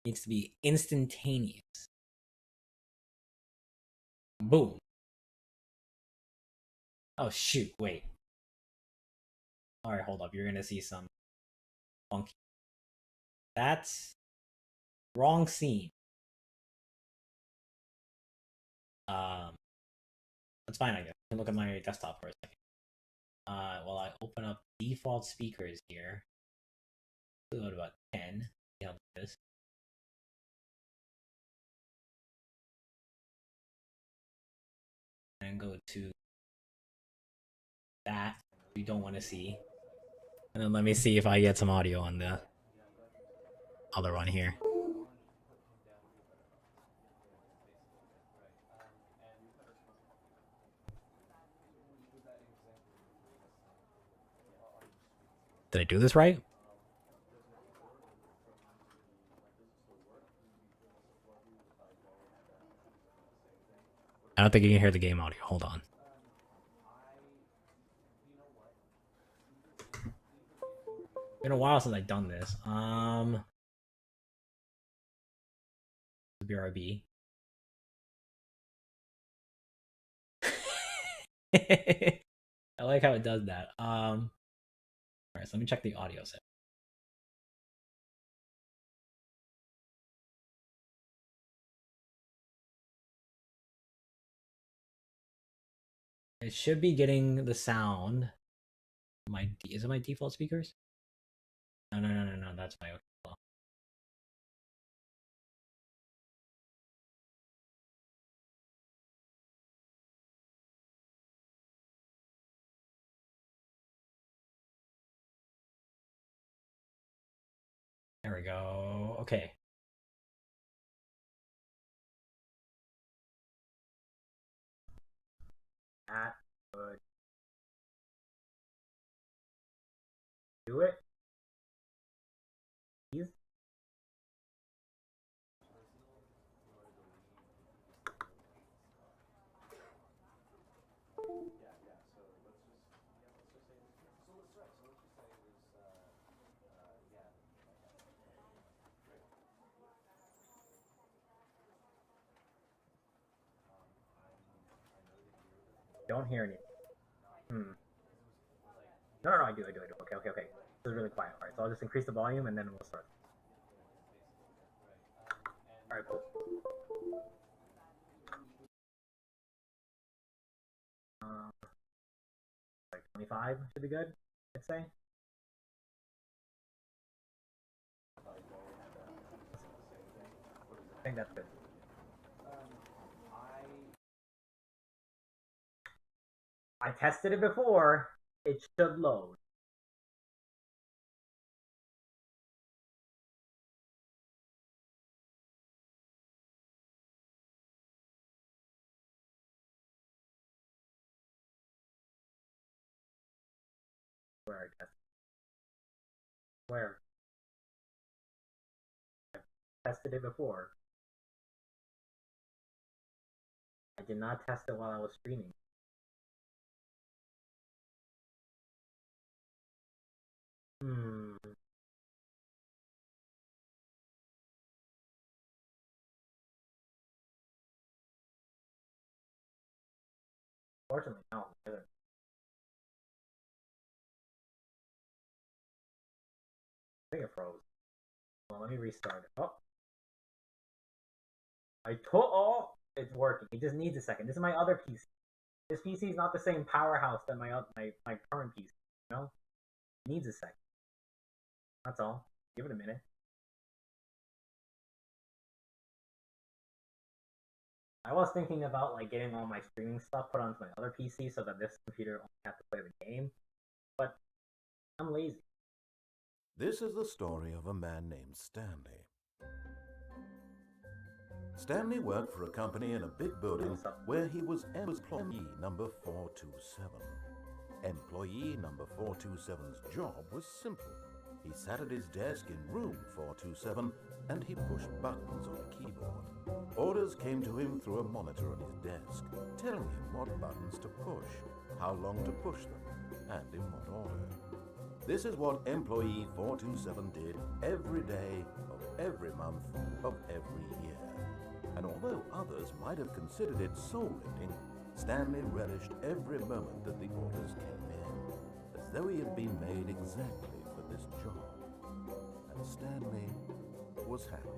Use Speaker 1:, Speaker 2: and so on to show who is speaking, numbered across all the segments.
Speaker 1: Needs to be instantaneous. Boom. Oh shoot, wait. Alright, hold up. You're gonna see some funky. That's wrong scene. That's fine, I guess. I can look at my desktop for a second. While I open up default speakers here. Go to about 10. See how this is. And go to that you don't want to see. And then let me see if I get some audio on the other one here. Did I do this right? I don't think you can hear the game audio. Hold on. Been a while since I've done this. BRB. I like how it does that. Alright, so let me check the audio set. It should be getting the sound. Is it my default speakers? No. That's my okay. There we go. Okay. That would do it. Please. Don't hear anything. No, I do. Okay. This is really quiet. Alright, so I'll just increase the volume and then we'll start. Alright, cool. Like 25 should be good, I'd say. I think that's good. I tested it before. It should load. Where I tested. Where? I tested it before. I did not test it while I was streaming. Fortunately, no. I think it froze. Well, let me restart it. Oh, oh, it's working. It just needs a second. This is my other PC. This PC is not the same powerhouse that my current PC. You know, it needs a second. That's all. Give it a minute. I was thinking about like getting all my streaming stuff put onto my other PC so that this computer only has to play the game, but I'm lazy.
Speaker 2: This is the story of a man named Stanley. Stanley worked for a company in a big building where he was employee number 427. Employee number 427's job was simple. He sat at his desk in room 427 and he pushed buttons on a keyboard. Orders came to him through a monitor on his desk, telling him what buttons to push, how long to push them, and in what order. This is what employee 427 did every day of every month of every year. And although others might have considered it soul-lifting, Stanley relished every moment that the orders came in, as though he had been made exactly for this job. And Stanley was happy.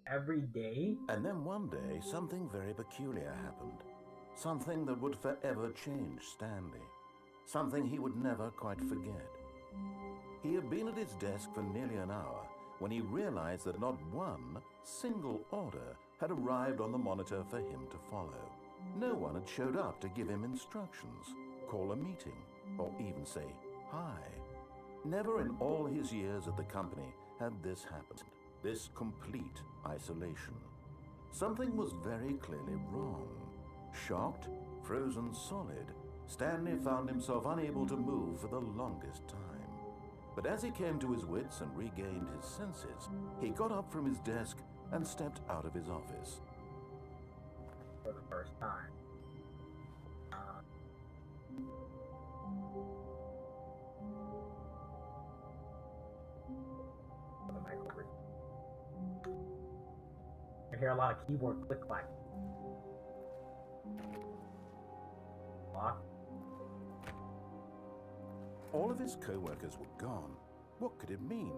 Speaker 1: Every day?
Speaker 2: And then one day, something very peculiar happened. Something that would forever change Stanley. Something he would never quite forget. He had been at his desk for nearly an hour when he realized that not one single order had arrived on the monitor for him to follow. No one had showed up to give him instructions, call a meeting, or even say hi. Never in all his years at the company had this happened. This complete isolation. Something was very clearly wrong. Shocked, frozen solid, Stanley found himself unable to move for the longest time. But as he came to his wits and regained his senses, he got up from his desk and stepped out of his office.
Speaker 1: For the first time. The microwave. I hear a lot of keyboard click-clack. Lock.
Speaker 2: All of his co-workers were gone. What could it mean?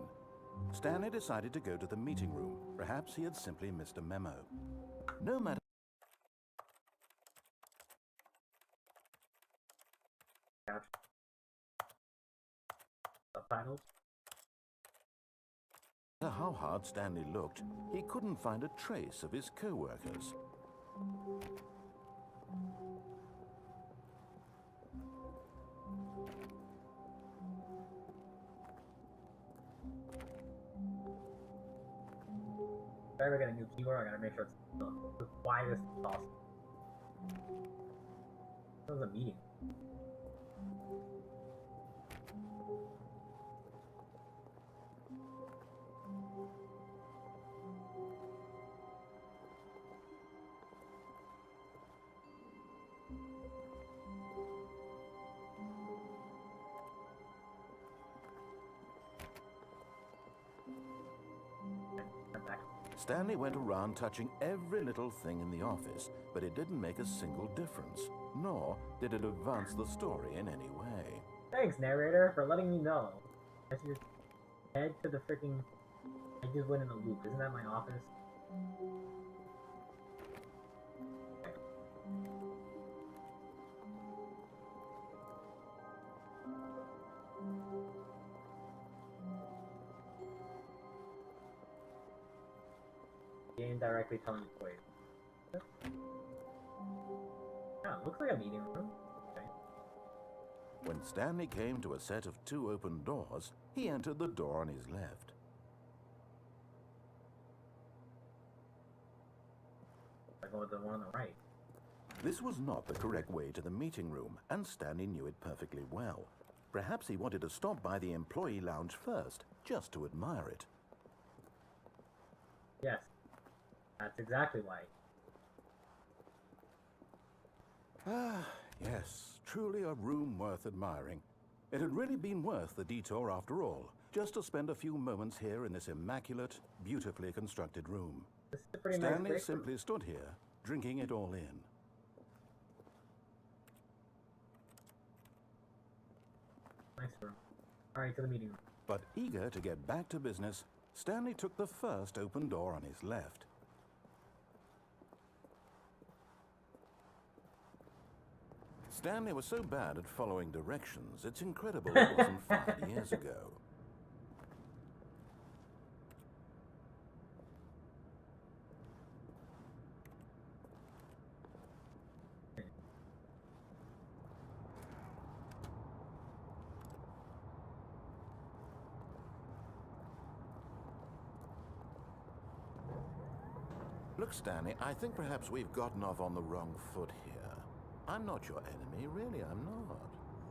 Speaker 2: Stanley decided to go to the meeting room. Perhaps he had simply missed a memo. No matter
Speaker 1: Subtitles.
Speaker 2: how hard Stanley looked, he couldn't find a trace of his co-workers.
Speaker 1: If I ever get a new keyboard, I gotta make sure it's the quietest possible. That was a meeting.
Speaker 2: Stanley went around touching every little thing in the office, but it didn't make a single difference, nor did it advance the story in any way.
Speaker 1: Thanks, narrator, for letting me know. I should just head to the freaking... I just went in a loop. Isn't that my office? Okay. Game directly telling you to wait. Yeah, it looks like a meeting room. Okay.
Speaker 2: When Stanley came to a set of 2 open doors, he entered the door on his left.
Speaker 1: I go with the one on the right.
Speaker 2: This was not the correct way to the meeting room, and Stanley knew it perfectly well. Perhaps he wanted to stop by the employee lounge first, just to admire it.
Speaker 1: Yes. That's exactly why.
Speaker 2: Ah, yes, truly a room worth admiring. It had really been worth the detour after all, just to spend a few moments here in this immaculate, beautifully constructed room.
Speaker 1: This is a pretty nice
Speaker 2: Stanley
Speaker 1: break room.
Speaker 2: simply stood here, drinking it all in.
Speaker 1: Nice room. Alright, to the meeting room.
Speaker 2: But eager to get back to business, Stanley took the first open door on his left. Stanley was so bad at following directions, it's incredible it wasn't 5 years ago. Look, Stanley, I think perhaps we've gotten off on the wrong foot here. I'm not your enemy, really, I'm not.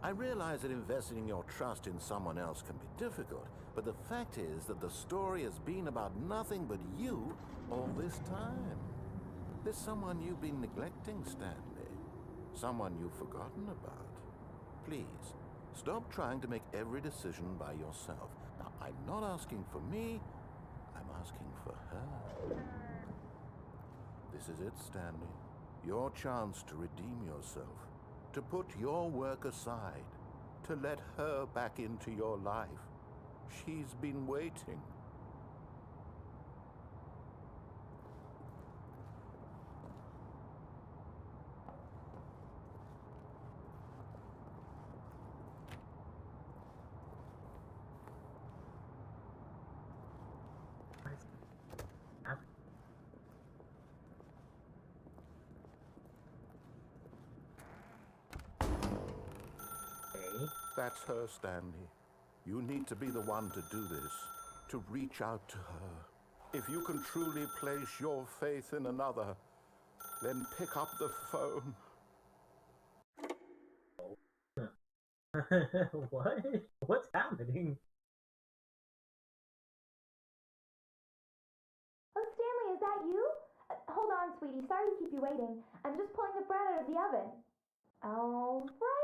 Speaker 2: I realize that investing your trust in someone else can be difficult, but the fact is that the story has been about nothing but you all this time. There's someone you've been neglecting, Stanley. Someone you've forgotten about. Please, stop trying to make every decision by yourself. Now, I'm not asking for me, I'm asking for her. This is it, Stanley. Your chance to redeem yourself, to put your work aside, to let her back into your life. She's been waiting. That's her, Stanley. You need to be the one to do this, to reach out to her. If you can truly place your faith in another, then pick up the phone.
Speaker 1: What? What's happening?
Speaker 3: Oh, Stanley, is that you? Hold on, sweetie. Sorry to keep you waiting. I'm just pulling the bread out of the oven. All right.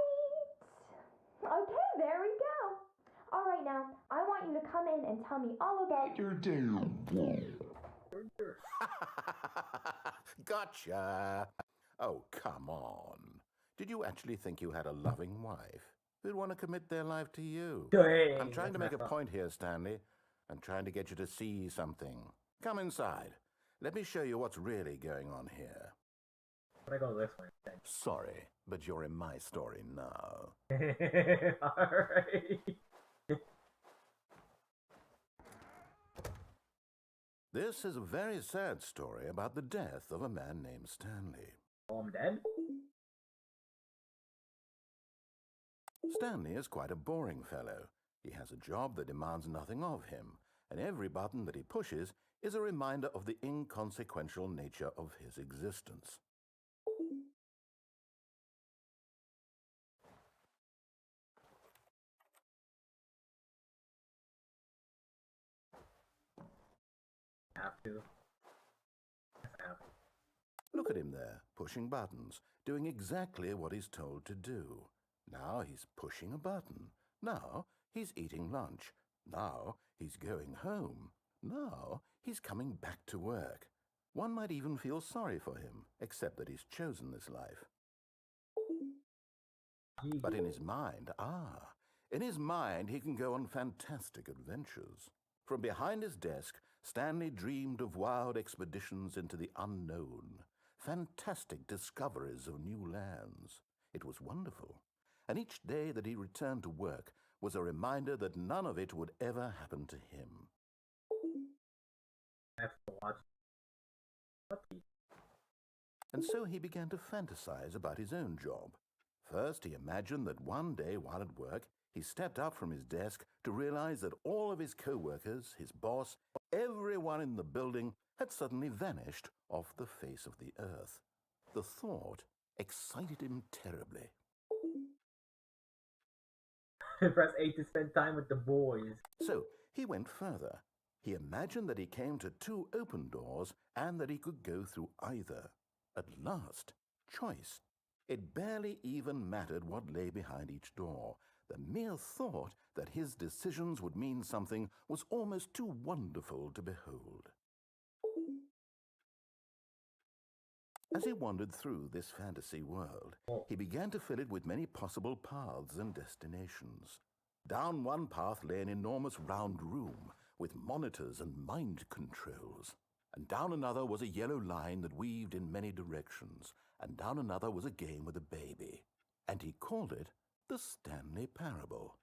Speaker 3: Okay, there we go. All right, now, I want you to come in and tell me all about your day.
Speaker 2: Gotcha. Oh, come on. Did you actually think you had a loving wife who'd want to commit their life to you?
Speaker 1: Dang,
Speaker 2: I'm trying to make a
Speaker 1: up.
Speaker 2: point here, Stanley. I'm trying to get you to see something. Come inside. Let me show you what's really going on here.
Speaker 1: I go this way.
Speaker 2: Sorry, but you're in my story now.
Speaker 1: Alright.
Speaker 2: This is a very sad story about the death of a man named Stanley.
Speaker 1: Oh, I'm dead?
Speaker 2: Stanley is quite a boring fellow. He has a job that demands nothing of him, and every button that he pushes is a reminder of the inconsequential nature of his existence.
Speaker 1: Have to.
Speaker 2: Look at him there, pushing buttons, doing exactly what he's told to do. Now he's pushing a button. Now he's eating lunch. Now he's going home. Now he's coming back to work. One might even feel sorry for him, except that he's chosen this life. But in his mind, he can go on fantastic adventures. From behind his desk, Stanley dreamed of wild expeditions into the unknown, fantastic discoveries of new lands. It was wonderful, and each day that he returned to work was a reminder that none of it would ever happen to him.
Speaker 1: I have to watch.
Speaker 2: And so he began to fantasize about his own job. First, he imagined that one day while at work, he stepped up from his desk to realize that all of his co-workers, his boss, everyone in the building had suddenly vanished off the face of the earth. The thought excited him terribly.
Speaker 1: Press 8 to spend time with the boys.
Speaker 2: So he went further. He imagined that he came to 2 open doors and that he could go through either. At last, choice. It barely even mattered what lay behind each door. The mere thought that his decisions would mean something was almost too wonderful to behold. As he wandered through this fantasy world, he began to fill it with many possible paths and destinations. Down one path lay an enormous round room with monitors and mind controls. And down another was a yellow line that weaved in many directions. And down another was a game with a baby. And he called it the Stanley Parable.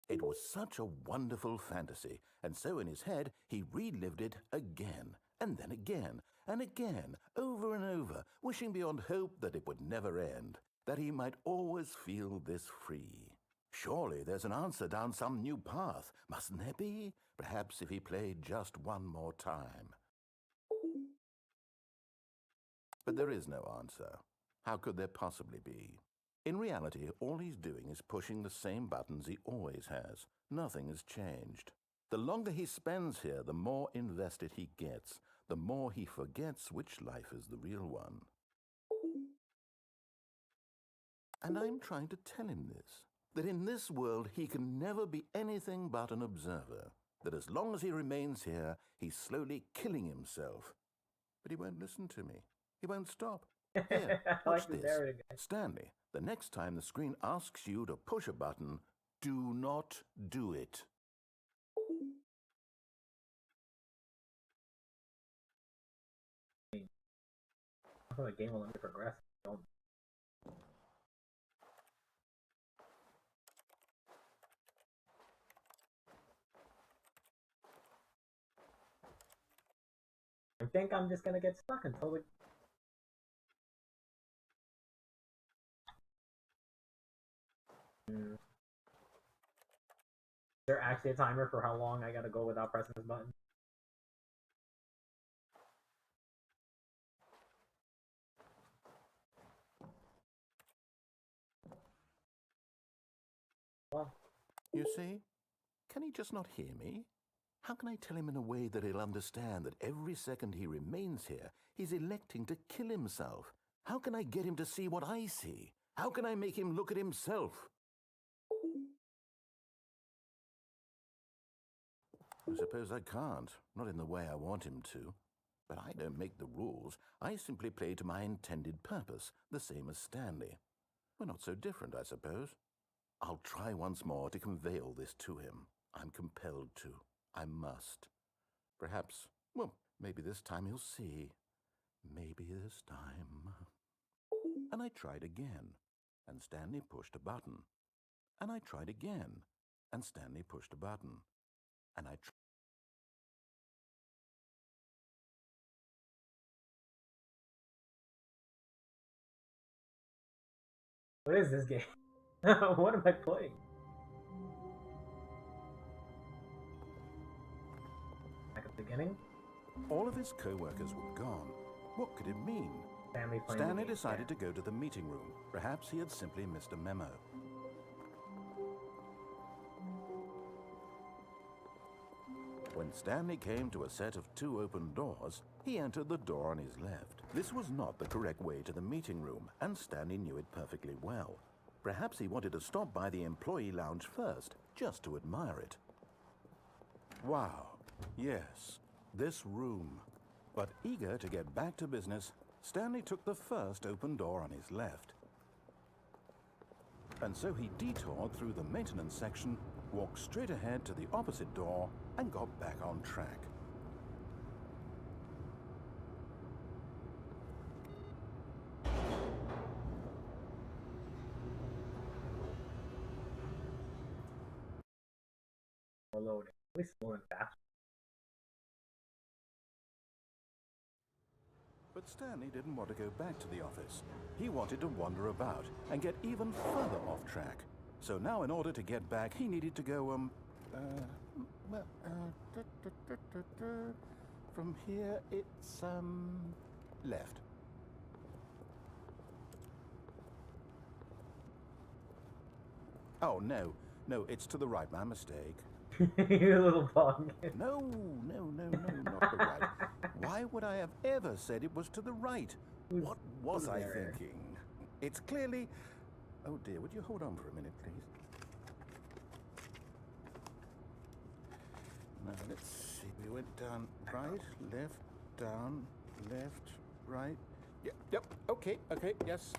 Speaker 2: It was such a wonderful fantasy, and so in his head he relived it again, and then again, and again, over and over, wishing beyond hope that it would never end, that he might always feel this free. Surely there's an answer down some new path, mustn't there be? Perhaps if he played just one more time. But there is no answer. How could there possibly be? In reality, all he's doing is pushing the same buttons he always has. Nothing has changed. The longer he spends here, the more invested he gets, the more he forgets which life is the real one. And I'm trying to tell him this. that in this world he can never be anything but an observer, that as long as he remains here, he's slowly killing himself. But he won't listen to me. He won't stop. Here, watch this. Stanley, the next time the screen asks you to push a button, do not do it.
Speaker 1: The game will let me progress. Don't. I think I'm just gonna get stuck until it. Is there actually a timer for how long I gotta go without pressing this button? Well,
Speaker 2: you see? Can he just not hear me? How can I tell him in a way that he'll understand that every second he remains here, he's electing to kill himself? How can I get him to see what I see? How can I make him look at himself? I suppose I can't, not in the way I want him to. But I don't make the rules. I simply play to my intended purpose, the same as Stanley. We're not so different, I suppose. I'll try once more to convey all this to him. I'm compelled to. I must. Perhaps, well, maybe this time he'll see. Maybe this time. And I tried again, and Stanley pushed a button. And I tried again, and Stanley pushed a button. And I tried.
Speaker 1: what is this game? What am I playing? Back at the beginning?
Speaker 2: All of his co-workers were gone. What could it mean? Stanley decided to go to the meeting room. Perhaps he had simply missed a memo. When Stanley came to a set of 2 open doors, he entered the door on his left. This was not the correct way to the meeting room, and Stanley knew it perfectly well. Perhaps he wanted to stop by the employee lounge first, just to admire it. Wow, yes, this room. But eager to get back to business, Stanley took the first open door on his left. And so he detoured through the maintenance section, walked straight ahead to the opposite door, and got back on track.
Speaker 1: Loading. At least loading fast.
Speaker 2: But Stanley didn't want to go back to the office. He wanted to wander about and get even further off track. So now in order to get back, he needed to go, from here it's, left. Oh, no, it's to the right, my mistake.
Speaker 1: You little bug.
Speaker 2: No, not the right. Why would I have ever said it was to the right? What was I thinking? It's clearly... Oh dear, would you hold on for a minute, please? Now, let's see. We went down right, left, down, left, right. Yep, okay, yes.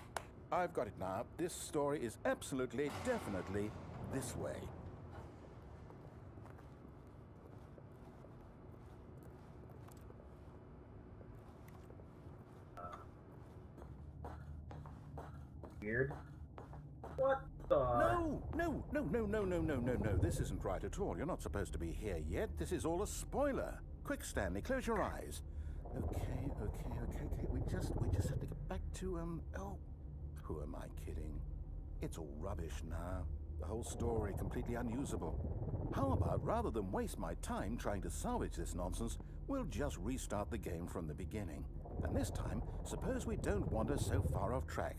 Speaker 2: I've got it now. This story is absolutely, definitely this way.
Speaker 1: Weird. What the?
Speaker 2: No. This isn't right at all. You're not supposed to be here yet. This is all a spoiler. Quick, Stanley, close your eyes. Okay. We just have to get back to, oh, who am I kidding? It's all rubbish now. The whole story completely unusable. How about, rather than waste my time trying to salvage this nonsense, we'll just restart the game from the beginning. And this time, suppose we don't wander so far off track,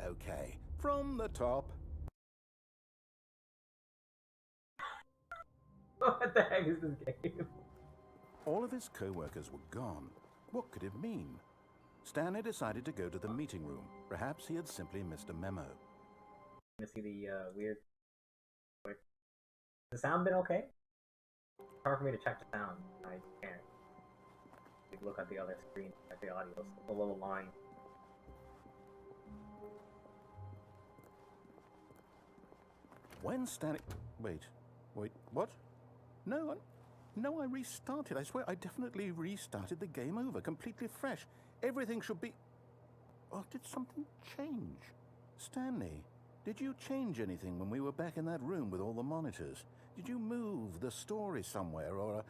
Speaker 2: Okay, from the top.
Speaker 1: What the heck is this game?
Speaker 2: All of his co-workers were gone. What could it mean? Stanley decided to go to the meeting room. Perhaps he had simply missed a memo.
Speaker 1: To see the weird The sound been okay? It's hard for me to check the sound. I can't. Look at the other screen, at the audio. It's a little line.
Speaker 2: When Stanley... Wait, what? No, I restarted. I swear I definitely restarted the game over, completely fresh. Everything should be... Oh, did something change? Stanley, did you change anything when we were back in that room with all the monitors? Did you move the story somewhere or...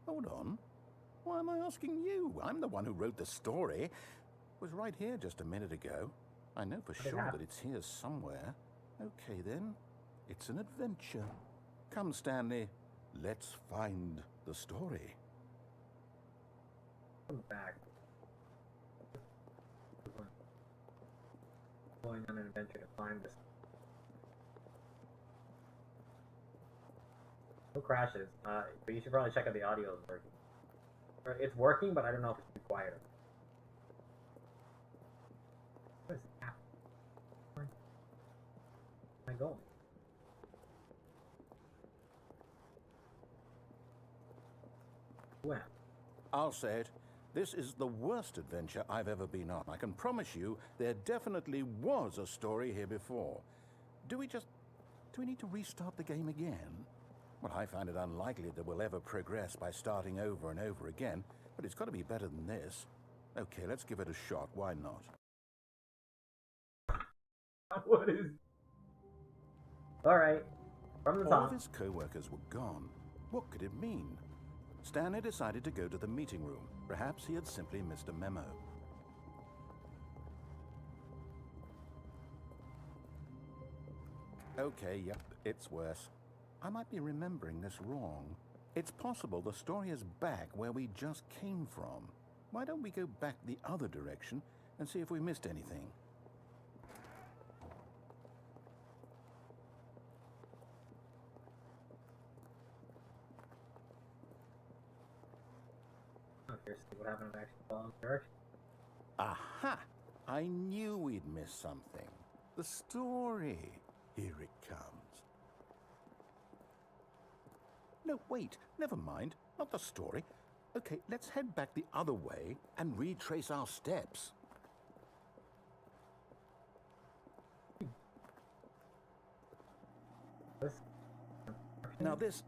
Speaker 2: Hold on. Why am I asking you? I'm the one who wrote the story. It was right here just a minute ago. I know for sure that it's here somewhere. Okay, then. It's an adventure. Come, Stanley. Let's find the story.
Speaker 1: Come back. Going on an adventure to find this. No crashes. But you should probably check out the audio is working. It's working, but I don't know if it's too quieter. What is that? Where am I going? Well,
Speaker 2: I'll say it. This is the worst adventure I've ever been on. I can promise you there definitely was a story here before. Do we need to restart the game again? Well, I find it unlikely that we'll ever progress by starting over and over again, but it's got to be better than this. Okay, let's give it a shot. Why not?
Speaker 1: what is... Alright. From the
Speaker 2: All
Speaker 1: top.
Speaker 2: of his co-workers were gone. What could it mean? Stanley decided to go to the meeting room. Perhaps he had simply missed a memo. Okay, yep, it's worse. I might be remembering this wrong. It's possible the story is back where we just came from. Why don't we go back the other direction and see if we missed anything?
Speaker 1: Here's what happened if I actually follow the direction.
Speaker 2: Aha! I knew we'd miss something. The story. Here it comes. No, wait. Never mind. Not the story. Okay, let's head back the other way and retrace our steps. Now this...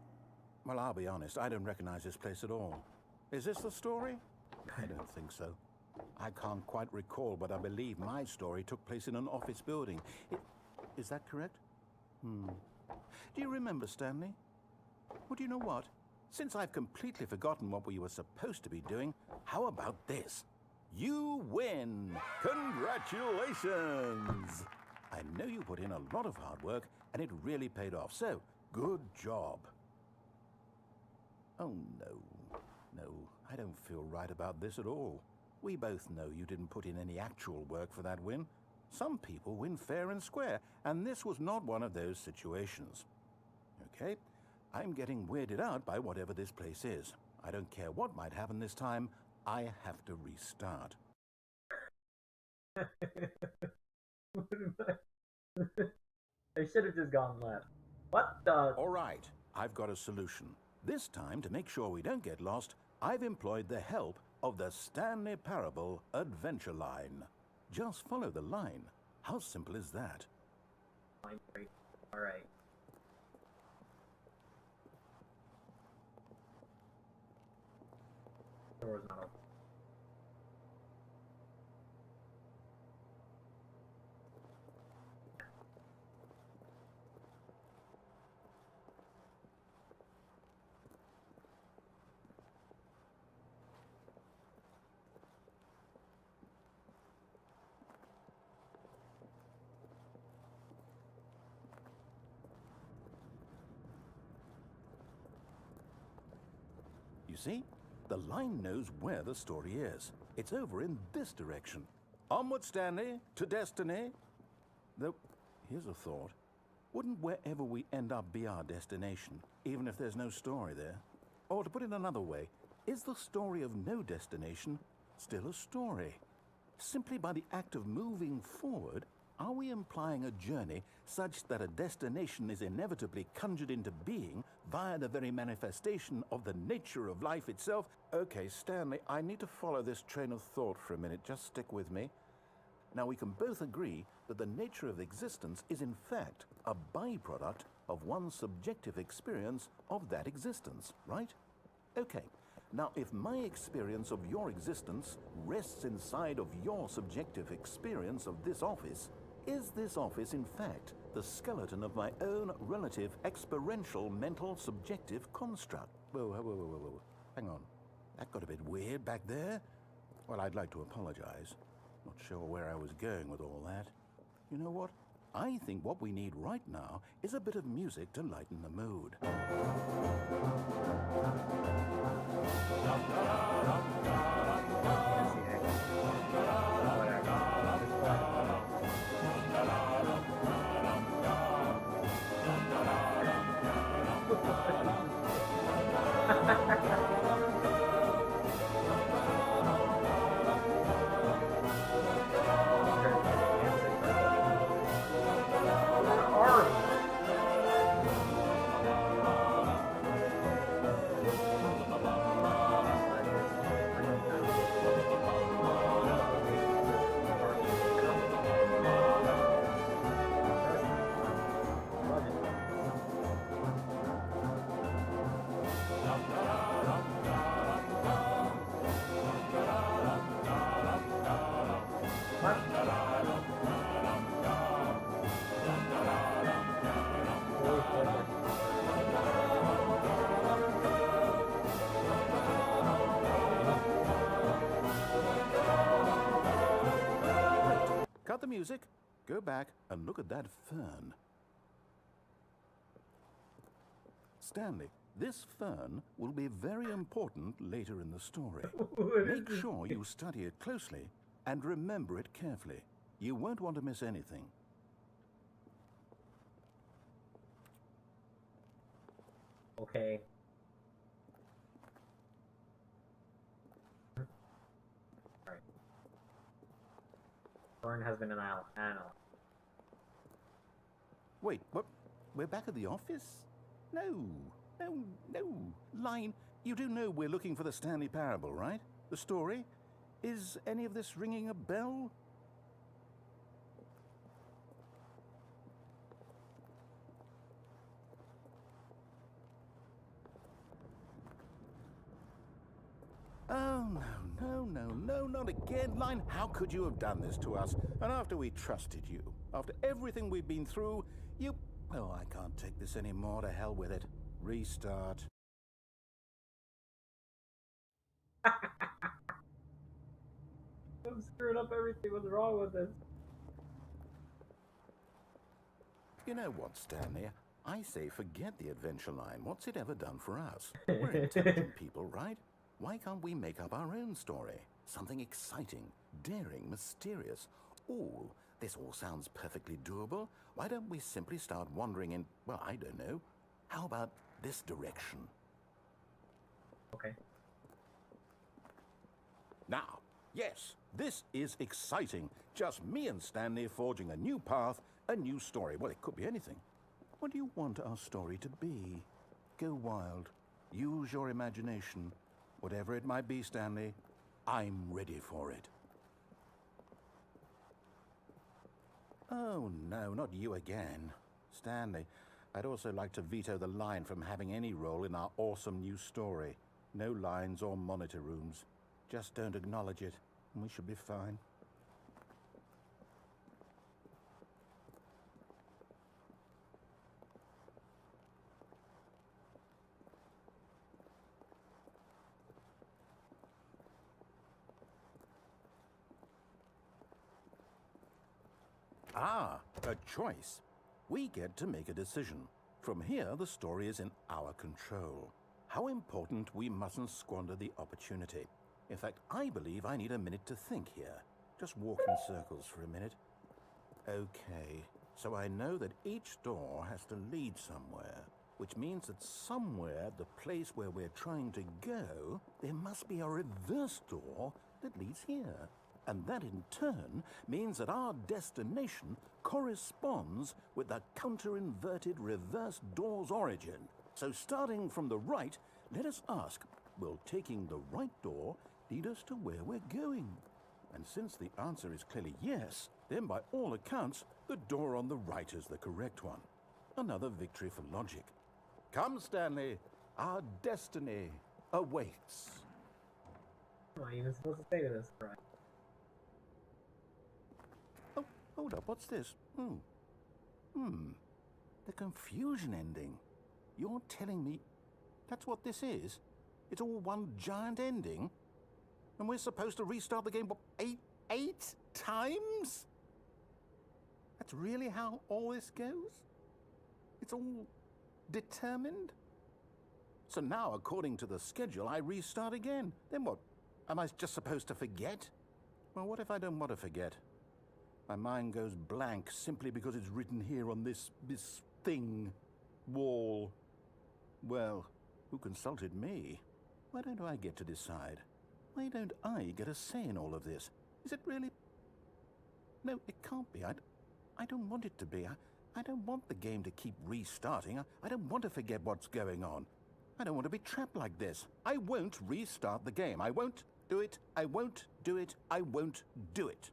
Speaker 2: Well, I'll be honest. I don't recognize this place at all. Is this the story? I don't think so. I can't quite recall, but I believe my story took place in an office building. Is that correct? Do you remember, Stanley? Well, do you know what? Since I've completely forgotten what we were supposed to be doing, how about this? You win! Congratulations! I know you put in a lot of hard work, and it really paid off, so good job. Oh, no. No, I don't feel right about this at all. We both know you didn't put in any actual work for that win. Some people win fair and square, and this was not one of those situations. Okay, I'm getting weirded out by whatever this place is. I don't care what might happen this time. I have to restart.
Speaker 1: I should have just gone left. What the...
Speaker 2: All right, I've got a solution. This time, to make sure we don't get lost, I've employed the help of the Stanley Parable Adventure Line. Just follow the line. How simple is that?
Speaker 1: All right. Door's not open.
Speaker 2: You see? The line knows where the story is. It's over in this direction. Onward, Stanley, to destiny. Though, here's a thought. Wouldn't wherever we end up be our destination, even if there's no story there? Or to put it another way, is the story of no destination still a story? Simply by the act of moving forward, Are we implying a journey such that a destination is inevitably conjured into being via the very manifestation of the nature of life itself? Okay, Stanley, I need to follow this train of thought for a minute. Just stick with me. Now, we can both agree that the nature of existence is in fact a byproduct of one's subjective experience of that existence, right? Okay. Now, if my experience of your existence rests inside of your subjective experience of this office, is this office, in fact, the skeleton of my own relative experiential mental subjective construct? Whoa. Hang on. That got a bit weird back there. Well, I'd like to apologize. Not sure where I was going with all that. You know what? I think what we need right now is a bit of music to lighten the mood. Cut the music, go back and look at that fern. Stanley, this fern will be very important later in the story. Make sure you study it closely and remember it carefully. You won't want to miss anything.
Speaker 1: Okay. Alright. Fern has been analyzed.
Speaker 2: Wait, what? We're back at the office? No. Line, you do know we're looking for the Stanley Parable, right? The story? Is any of this ringing a bell? Oh, no, not again. Line, how could you have done this to us? And after we trusted you, after everything we've been through, you... Oh, I can't take this anymore. To hell with it. Restart.
Speaker 1: I'm screwing up everything. What's wrong with this?
Speaker 2: You know what, Stanley? I say forget the adventure line. What's it ever done for us? We're intelligent people, right? Why can't we make up our own story? Something exciting, daring, mysterious. Ooh, this all sounds perfectly doable. Why don't we simply start wandering in, well, I don't know. How about this direction?
Speaker 1: Okay.
Speaker 2: Now, yes, this is exciting. Just me and Stanley forging a new path, a new story. Well, it could be anything. What do you want our story to be? Go wild. Use your imagination. Whatever it might be, Stanley, I'm ready for it. Oh, no, not you again. Stanley, I'd also like to veto the line from having any role in our awesome new story. No lines or monitor rooms. Just don't acknowledge it, and we should be fine. Ah, a choice. We get to make a decision. From here, the story is in our control. How important we mustn't squander the opportunity. In fact, I believe I need a minute to think here. Just walk in circles for a minute. Okay, so I know that each door has to lead somewhere, which means that somewhere, the place where we're trying to go, there must be a reverse door that leads here. And that in turn means that our destination corresponds with the counter-inverted reverse door's origin. So starting from the right, let us ask, will taking the right door lead us to where we're going? And since the answer is clearly yes, then by all accounts, the door on the right is the correct one. Another victory for logic. Come, Stanley, our destiny awaits.
Speaker 1: What am I even supposed to say to this, right?
Speaker 2: Oh, hold up, what's this? The confusion ending. You're telling me that's what this is? It's all one giant ending? And we're supposed to restart the game, what, eight times? That's really how all this goes? It's all determined? So now, according to the schedule, I restart again. Then what? Am I just supposed to forget? Well, what if I don't want to forget? My mind goes blank simply because it's written here on this thing, wall. Well, who consulted me? Why don't I get to decide? Why don't I get a say in all of this? Is it really? No, it can't be. I don't want it to be. I don't want the game to keep restarting. I don't want to forget what's going on. I don't want to be trapped like this. I won't restart the game. I won't do it. I won't do it. I won't do it.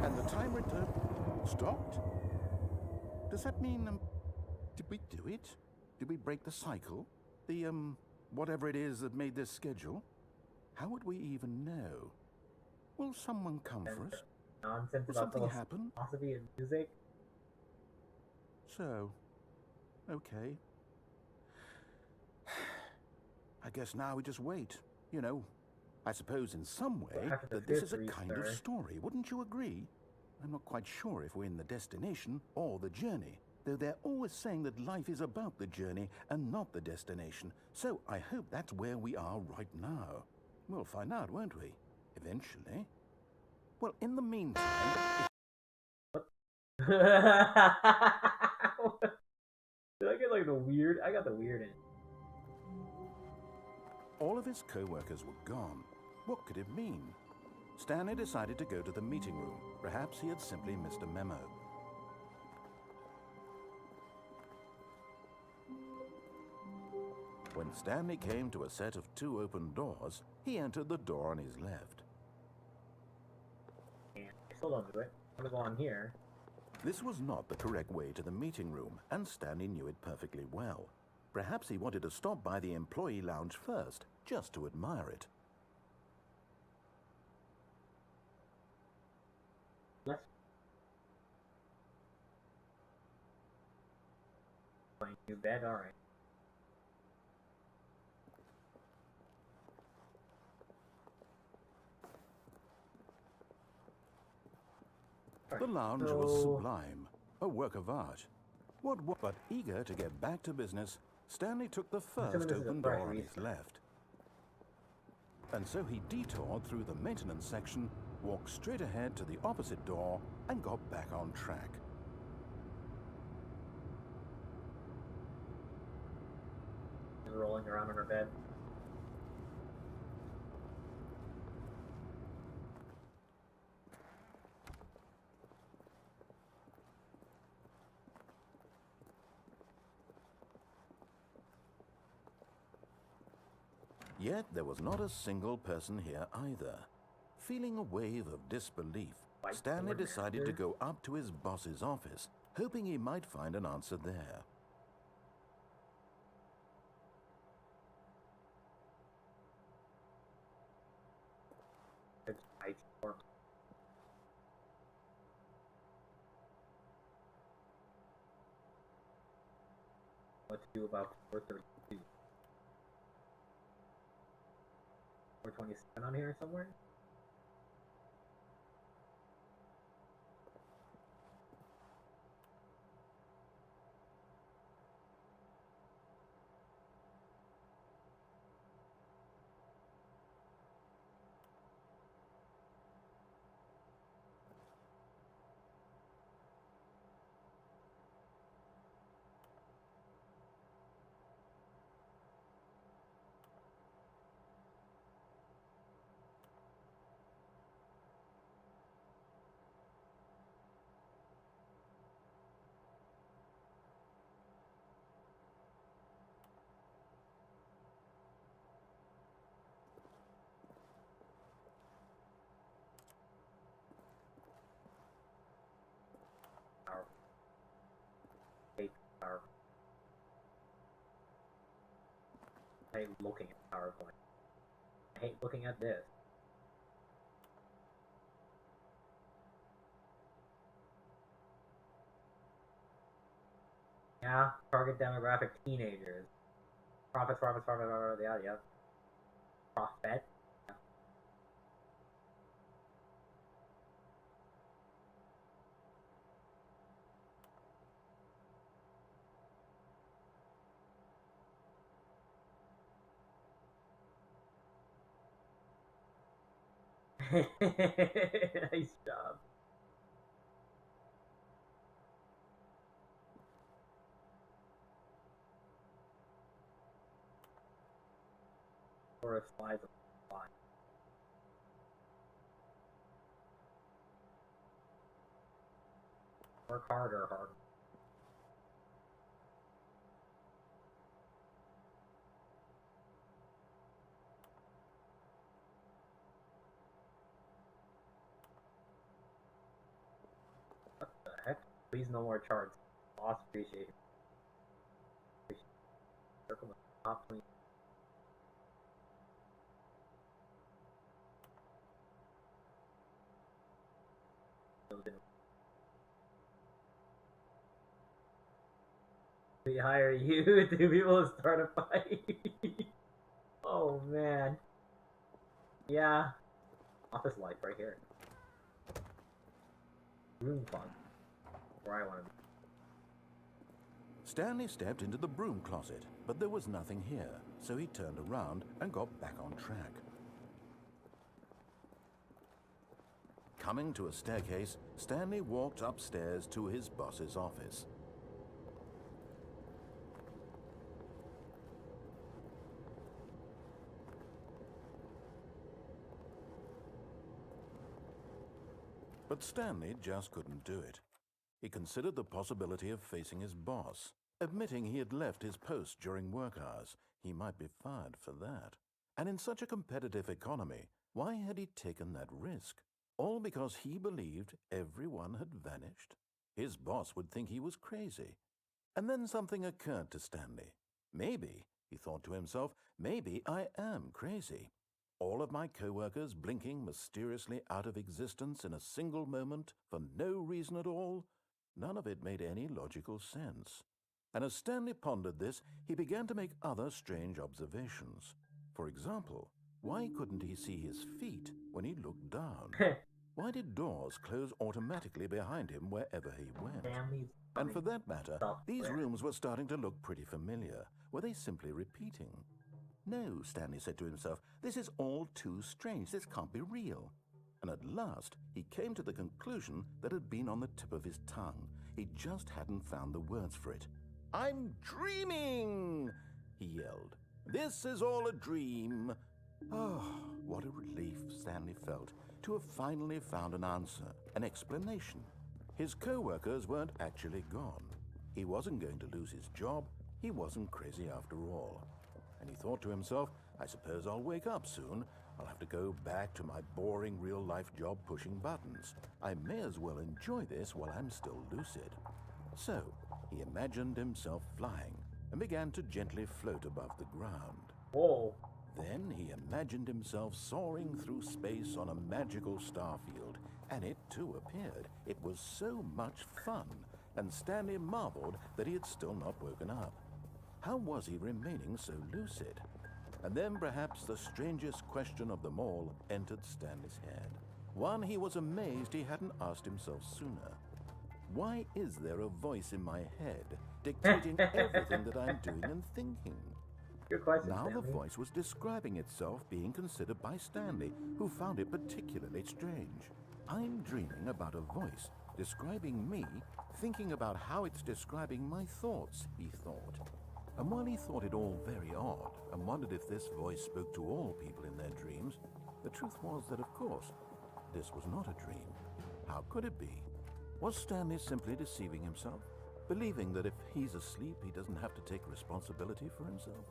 Speaker 2: And the timer stopped? Does that mean, did we do it? Did we break the cycle? The, whatever it is that made this schedule? How would we even know? Will someone come for us?
Speaker 1: Nonsense
Speaker 2: Will
Speaker 1: about
Speaker 2: something happen?
Speaker 1: philosophy and music.
Speaker 2: So, okay. I guess now we just wait, you know. I suppose in some way that this is a kind of story, wouldn't you agree? I'm not quite sure if we're in the destination or the journey, though they're always saying that life is about the journey and not the destination. So I hope that's where we are right now. We'll find out, won't we? Eventually. Well, in the meantime...
Speaker 1: Did I get like the weird? I got the weird end.
Speaker 2: All of his co-workers were gone. What could it mean? Stanley decided to go to the meeting room. Perhaps he had simply missed a memo. When Stanley came to a set of 2 open doors, he entered the door on his left.
Speaker 1: And I still don't do it. I'm gonna go on here.
Speaker 2: This was not the correct way to the meeting room, and Stanley knew it perfectly well. Perhaps he wanted to stop by the employee lounge first, just to admire it.
Speaker 1: Let's find new bed. All right.
Speaker 2: The lounge was sublime, a work of art. But eager to get back to business, Stanley took the first open door on his left. And so he detoured through the maintenance section, walked straight ahead to the opposite door, and got back on track.
Speaker 1: Rolling around on her bed.
Speaker 2: Yet there was not a single person here either. Feeling a wave of disbelief, Stanley decided to go up to his boss's office, hoping he might find an answer there.
Speaker 1: What to do about 432? 427 on here somewhere? PowerPoint. I hate looking at PowerPoint. I hate looking at this. Yeah, target demographic teenagers. Profits, yeah. Profit. Nice job. Or if slides apply. Work harder. What the heck? Please no more charts. Loss appreciation. Circle the top, please. We hire you to be able to start a fight. Oh man. Yeah. Office life right here. Room closet. Where I want to be.
Speaker 2: Stanley stepped into the broom closet, but there was nothing here, so he turned around and got back on track. Coming to a staircase, Stanley walked upstairs to his boss's office. But Stanley just couldn't do it. He considered the possibility of facing his boss. Admitting he had left his post during work hours, he might be fired for that. And in such a competitive economy, why had he taken that risk? All because he believed everyone had vanished? His boss would think he was crazy. And then something occurred to Stanley. Maybe, he thought to himself, maybe I am crazy. All of my co-workers blinking mysteriously out of existence in a single moment for no reason at all? None of it made any logical sense. And as Stanley pondered this, he began to make other strange observations. For example, why couldn't he see his feet when he looked down? Why did doors close automatically behind him wherever he went? And for that matter, these rooms were starting to look pretty familiar. Were they simply repeating? No, Stanley said to himself, this is all too strange. This can't be real. And at last, he came to the conclusion that had been on the tip of his tongue. He just hadn't found the words for it. I'm dreaming, he yelled. This is all a dream. Oh, what a relief Stanley felt to have finally found an answer, an explanation. His co-workers weren't actually gone. He wasn't going to lose his job. He wasn't crazy after all. And he thought to himself, I suppose I'll wake up soon. I'll have to go back to my boring real-life job pushing buttons. I may as well enjoy this while I'm still lucid. So, he imagined himself flying and began to gently float above the ground.
Speaker 1: Whoa.
Speaker 2: Then he imagined himself soaring through space on a magical starfield, and it too appeared. It was so much fun, and Stanley marveled that he had still not woken up. How was he remaining so lucid? And then perhaps the strangest question of them all entered Stanley's head. One he was amazed he hadn't asked himself sooner. Why is there a voice in my head dictating everything that I'm doing and thinking?
Speaker 1: Good question,
Speaker 2: Now
Speaker 1: Stanley.
Speaker 2: the voice was describing itself being considered by Stanley, who found it particularly strange. I'm dreaming about a voice describing me, thinking about how it's describing my thoughts, he thought. And while he thought it all very odd and wondered if this voice spoke to all people in their dreams, the truth was that, of course, this was not a dream. How could it be? Was Stanley simply deceiving himself, believing that if he's asleep, he doesn't have to take responsibility for himself?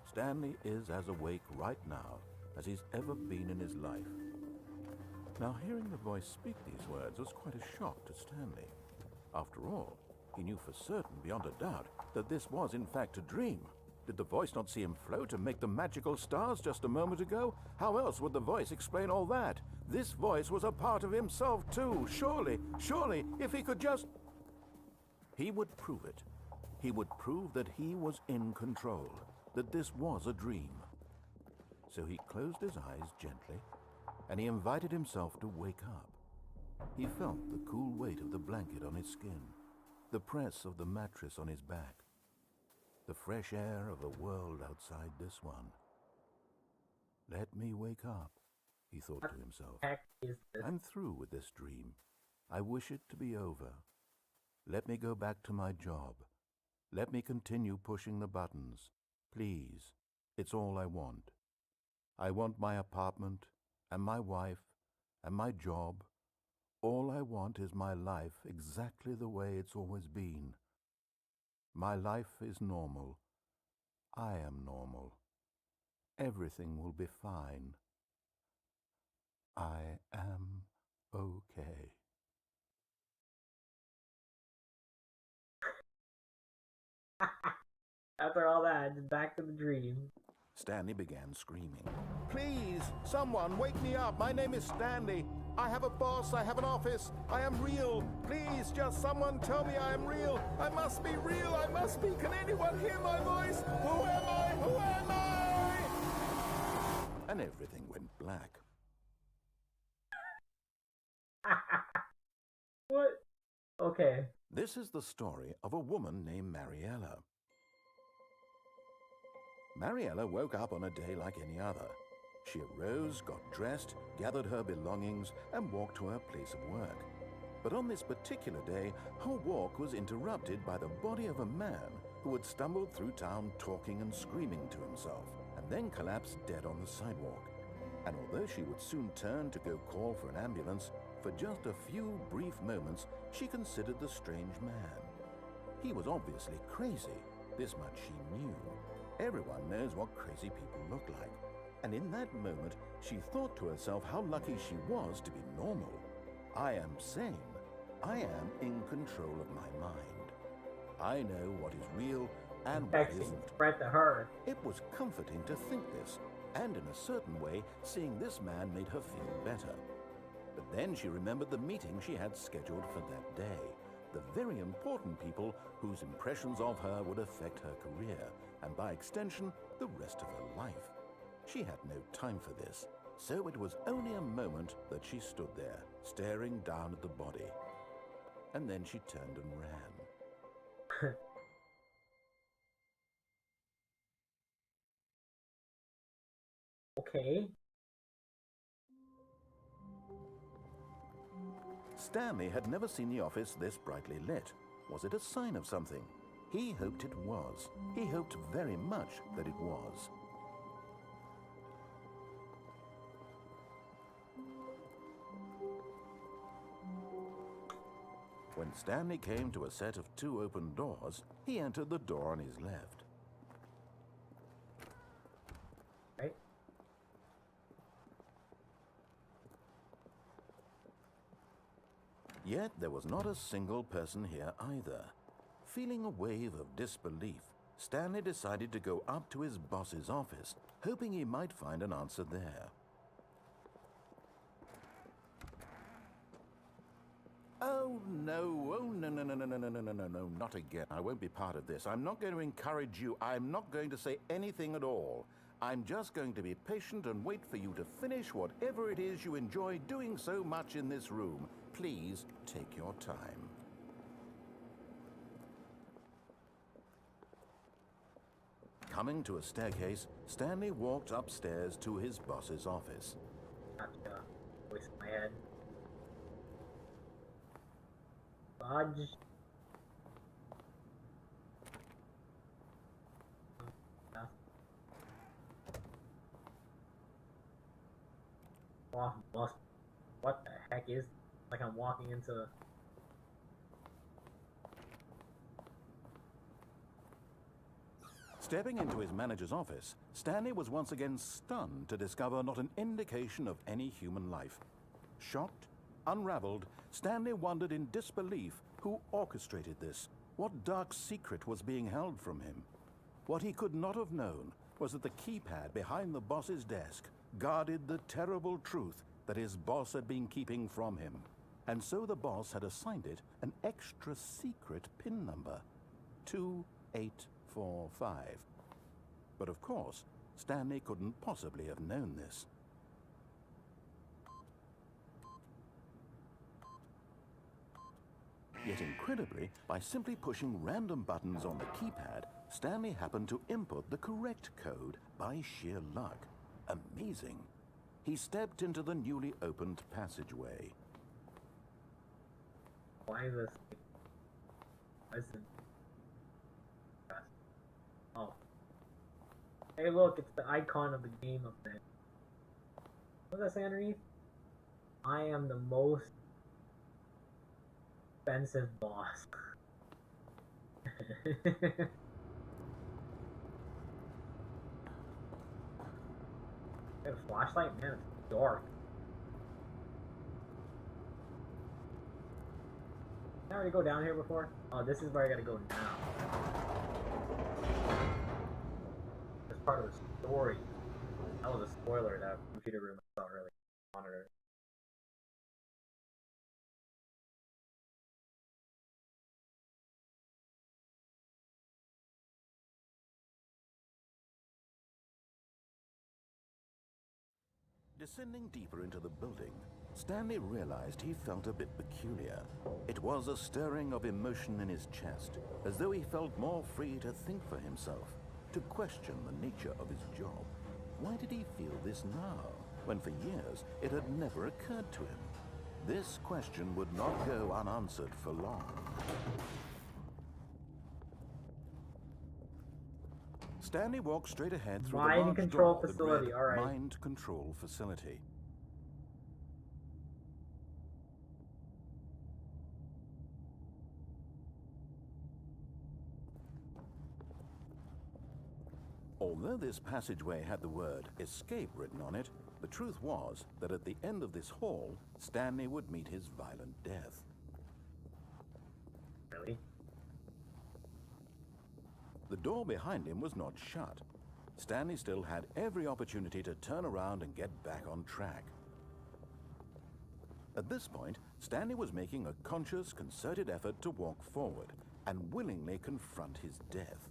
Speaker 2: Stanley is as awake right now as he's ever been in his life. Now, hearing the voice speak these words was quite a shock to Stanley. After all, He knew for certain, beyond a doubt, that this was in fact a dream. Did the voice not see him float and make the magical stars just a moment ago? How else would the voice explain all that? This voice was a part of himself too. Surely, if he could just... He would prove it. He would prove that he was in control, that this was a dream. So he closed his eyes gently, and he invited himself to wake up. He felt the cool weight of the blanket on his skin, the press of the mattress on his back, the fresh air of a world outside this one. Let me wake up, he thought to himself. I'm through with this dream. I wish it to be over. Let me go back to my job. Let me continue pushing the buttons. Please, it's all I want. I want my apartment, and my wife, and my job. All I want is my life exactly the way it's always been. My life is normal. I am normal. Everything will be fine. I am okay.
Speaker 1: After all that, just back to the dream.
Speaker 2: Stanley began screaming. Please, someone, wake me up. My name is Stanley. I have a boss. I have an office. I am real. Please, just someone tell me I am real. I must be real. I must be. Can anyone hear my voice? Who am I? Who am I? And everything went black.
Speaker 1: What? Okay.
Speaker 2: This is the story of a woman named Mariella. Mariella woke up on a day like any other. She arose, got dressed, gathered her belongings, and walked to her place of work. But on this particular day, her walk was interrupted by the body of a man who had stumbled through town talking and screaming to himself, and then collapsed dead on the sidewalk. And although she would soon turn to go call for an ambulance, for just a few brief moments she considered the strange man. He was obviously crazy. This much she knew. Everyone knows what crazy people look like. And in that moment, she thought to herself how lucky she was to be normal. I am sane. I am in control of my mind. I know what is real and what isn't.
Speaker 1: Spread to her.
Speaker 2: It was comforting to think this, and in a certain way, seeing this man made her feel better. But then she remembered the meeting she had scheduled for that day. The very important people whose impressions of her would affect her career, and by extension, the rest of her life. She had no time for this, so it was only a moment that she stood there, staring down at the body. And then she turned and ran.
Speaker 1: Okay.
Speaker 2: Stanley had never seen the office this brightly lit. Was it a sign of something? He hoped it was. He hoped very much that it was. When Stanley came to a set of 2 open doors, he entered the door on his left.
Speaker 1: Right.
Speaker 2: Yet there was not a single person here either. Feeling a wave of disbelief, Stanley decided to go up to his boss's office, hoping he might find an answer there. Oh no, no, not again. I won't be part of this. I'm not going to encourage you. I'm not going to say anything at all. I'm just going to be patient and wait for you to finish whatever it is you enjoy doing so much in this room. Please take your time. Coming to a staircase, Stanley walked upstairs to his boss's office.
Speaker 1: Not gonna voice in my head. Fudge. Oh, must. What the heck is? Like I'm walking into.
Speaker 2: Stepping into his manager's office, Stanley was once again stunned to discover not an indication of any human life. Shocked, unraveled, Stanley wondered in disbelief who orchestrated this. What dark secret was being held from him? What he could not have known was that the keypad behind the boss's desk guarded the terrible truth that his boss had been keeping from him. And so the boss had assigned it an extra secret PIN number, 2845. But of course, Stanley couldn't possibly have known this. Yet incredibly, by simply pushing random buttons on the keypad, Stanley happened to input the correct code by sheer luck. Amazing. He stepped into the newly opened passageway.
Speaker 1: Why is this? Why is it? Oh. Hey, look, it's the icon of the game up there. What does that say underneath? I am the most expensive boss. Got a flashlight? Man, it's dark. Did I already go down here before? Oh, this is where I gotta go now. That's part of the story. That was a spoiler, that computer room I saw earlier. Monitor.
Speaker 2: Descending deeper into the building, Stanley realized he felt a bit peculiar. It was a stirring of emotion in his chest, as though he felt more free to think for himself, to question the nature of his job. Why did he feel this now, when for years it had never occurred to him? This question would not go unanswered for long. Stanley walked straight ahead through the large
Speaker 1: control
Speaker 2: door that
Speaker 1: facility,
Speaker 2: read,
Speaker 1: all right.
Speaker 2: Mind Control Facility. Although this passageway had the word escape written on it, the truth was that at the end of this hall, Stanley would meet his violent death.
Speaker 1: Really?
Speaker 2: The door behind him was not shut. Stanley still had every opportunity to turn around and get back on track. At this point, Stanley was making a conscious, concerted effort to walk forward and willingly confront his death.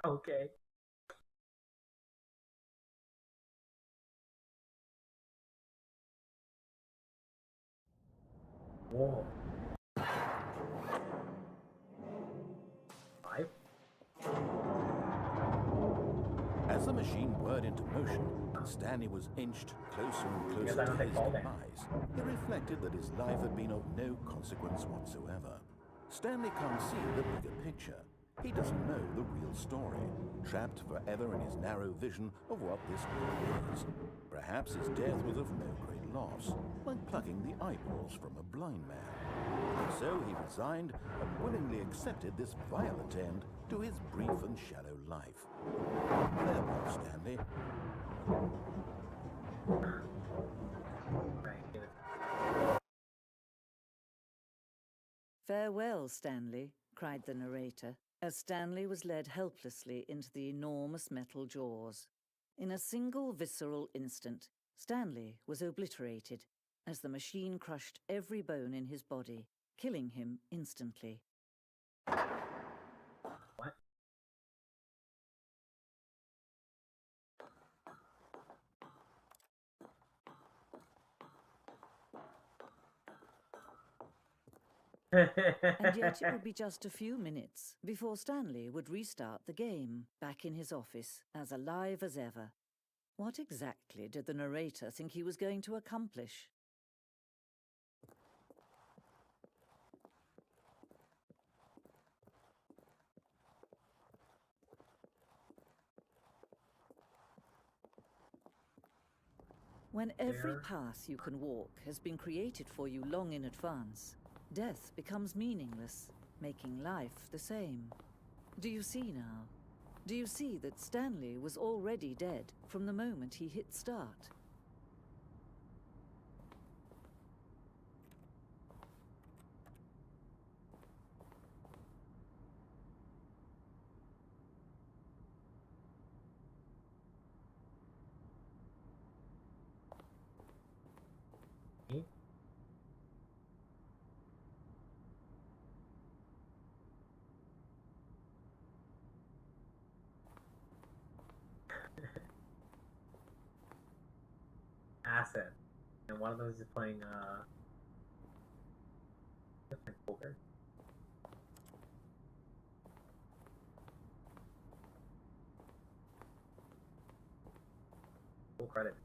Speaker 1: Okay. Whoa. 5?
Speaker 2: As the machine whirred into motion, Stanley was inched closer and closer to his demise. He reflected that his life had been of no consequence whatsoever. Stanley can't see the bigger picture. He doesn't know the real story, trapped forever in his narrow vision of what this world is. Perhaps his death was of no great loss, like plucking the eyeballs from a blind man. And so he resigned and willingly accepted this violent end to his brief and shallow life. Farewell, Stanley.
Speaker 4: Farewell, Stanley, cried the narrator, as Stanley was led helplessly into the enormous metal jaws. In a single visceral instant, Stanley was obliterated as the machine crushed every bone in his body, killing him instantly.
Speaker 1: What?
Speaker 4: And yet it would be just a few minutes before Stanley would restart the game, back in his office, as alive as ever. What exactly did the narrator think he was going to accomplish? When every path you can walk has been created for you long in advance, death becomes meaningless, making life the same. Do you see now? Do you see that Stanley was already dead from the moment he hit start?
Speaker 1: Me? Asset. And one of those is playing poker. Full credit.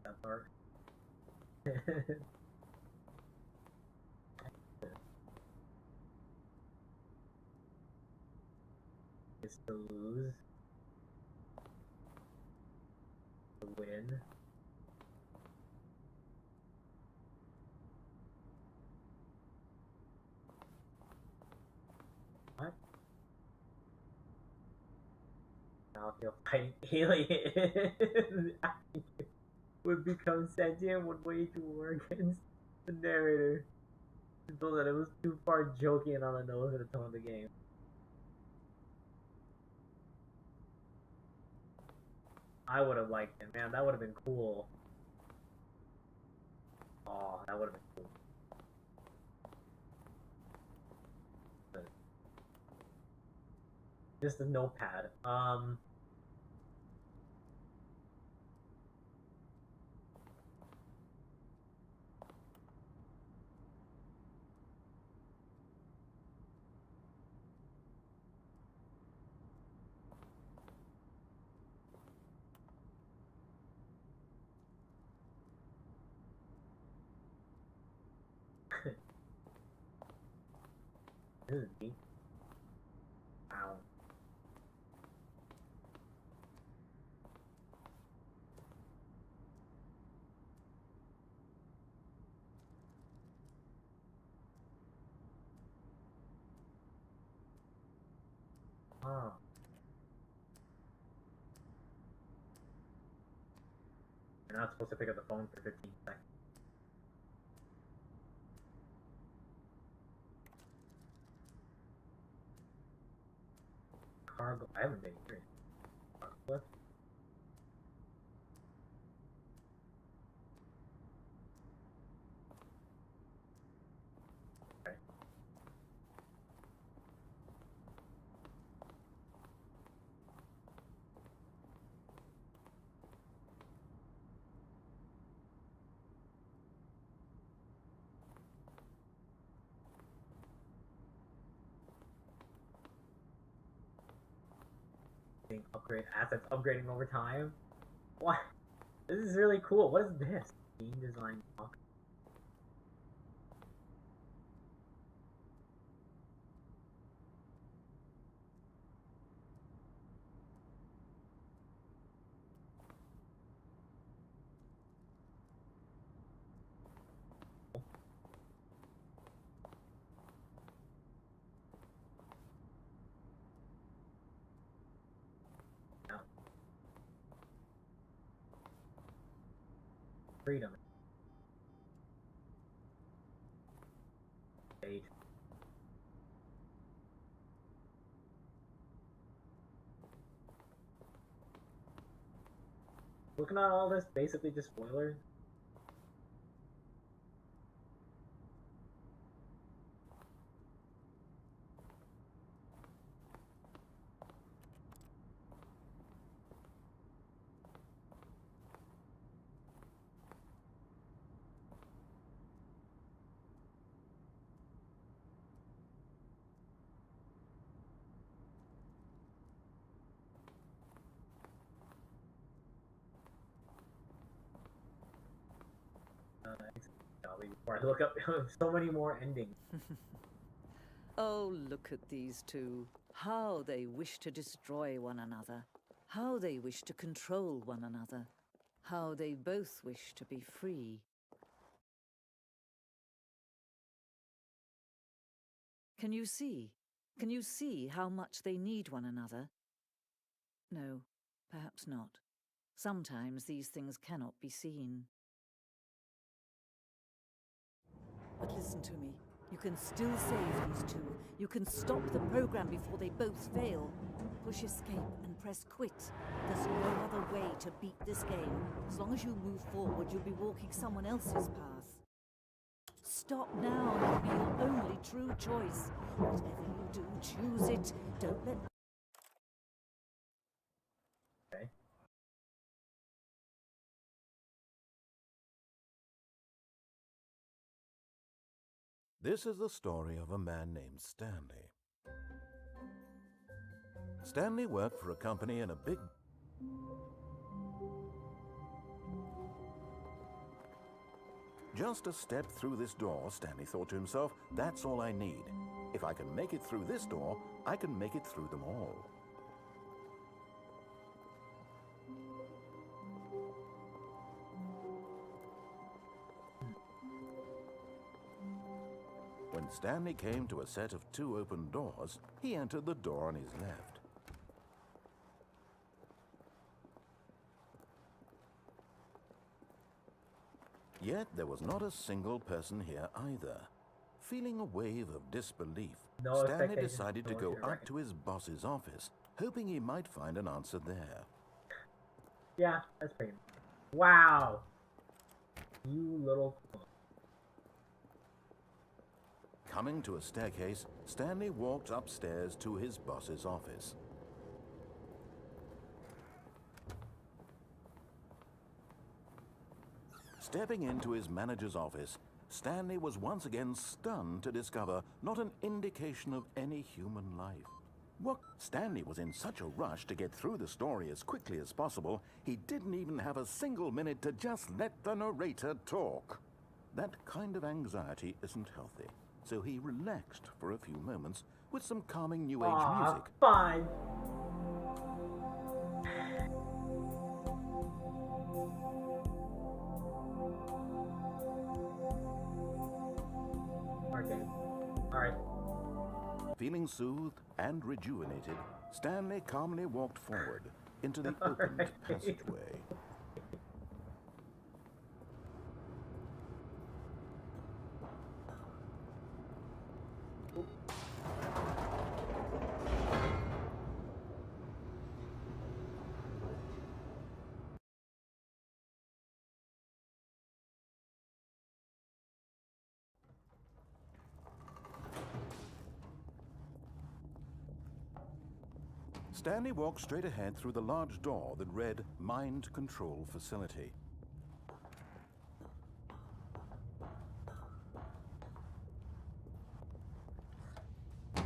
Speaker 1: That part. Is to lose. To win. What? Now if you're fighting aliens would become sentient would wage war against the narrator. He told that it was too far joking and on the nose at the tone of the game. I would have liked it, man. That would have been cool. Oh, that would have been cool. But just a notepad. This is neat. Wow. Oh. You're not supposed to pick up the phone for 15 seconds. Cargo. I haven't been here. What? Okay. Upgrade assets upgrading over time. What? This is really cool. What is this? Game design box. No. Freedom. Stage. Looking at all this, basically just spoilers. Before I look up so many more endings.
Speaker 4: Oh, look at these two. How they wish to destroy one another. How they wish to control one another. How they both wish to be free. Can you see? Can you see how much they need one another? No, perhaps not. Sometimes these things cannot be seen. But listen to me. You can still save these two. You can stop the program before they both fail. Push escape and press quit. There's no other way to beat this game. As long as you move forward, you'll be walking someone else's path. Stop now. It'll be your only true choice. Whatever you do, choose it. Don't let...
Speaker 1: Okay.
Speaker 2: This is the story of a man named Stanley. Stanley worked for a company in a big... Just a step through this door, Stanley thought to himself, that's all I need. If I can make it through this door, I can make it through them all. When Stanley came to a set of 2 open doors, he entered the door on his left. Yet there was not a single person here either. Feeling a wave of disbelief,
Speaker 1: No
Speaker 2: Stanley
Speaker 1: expectations
Speaker 2: decided to
Speaker 1: for
Speaker 2: go
Speaker 1: here,
Speaker 2: up
Speaker 1: right?
Speaker 2: to his boss's office, hoping he might find an answer there.
Speaker 1: Yeah, that's pretty. Wow. You little.
Speaker 2: Coming to a staircase, Stanley walked upstairs to his boss's office. Stepping into his manager's office, Stanley was once again stunned to discover not an indication of any human life. What? Stanley was in such a rush to get through the story as quickly as possible, he didn't even have a single minute to just let the narrator talk. That kind of anxiety isn't healthy, so he relaxed for a few moments with some calming new age music.
Speaker 1: Fine. Okay. Alright.
Speaker 2: Feeling soothed and rejuvenated, Stanley calmly walked forward into the opened passageway. Stanley walked straight ahead through the large door that read Mind Control Facility.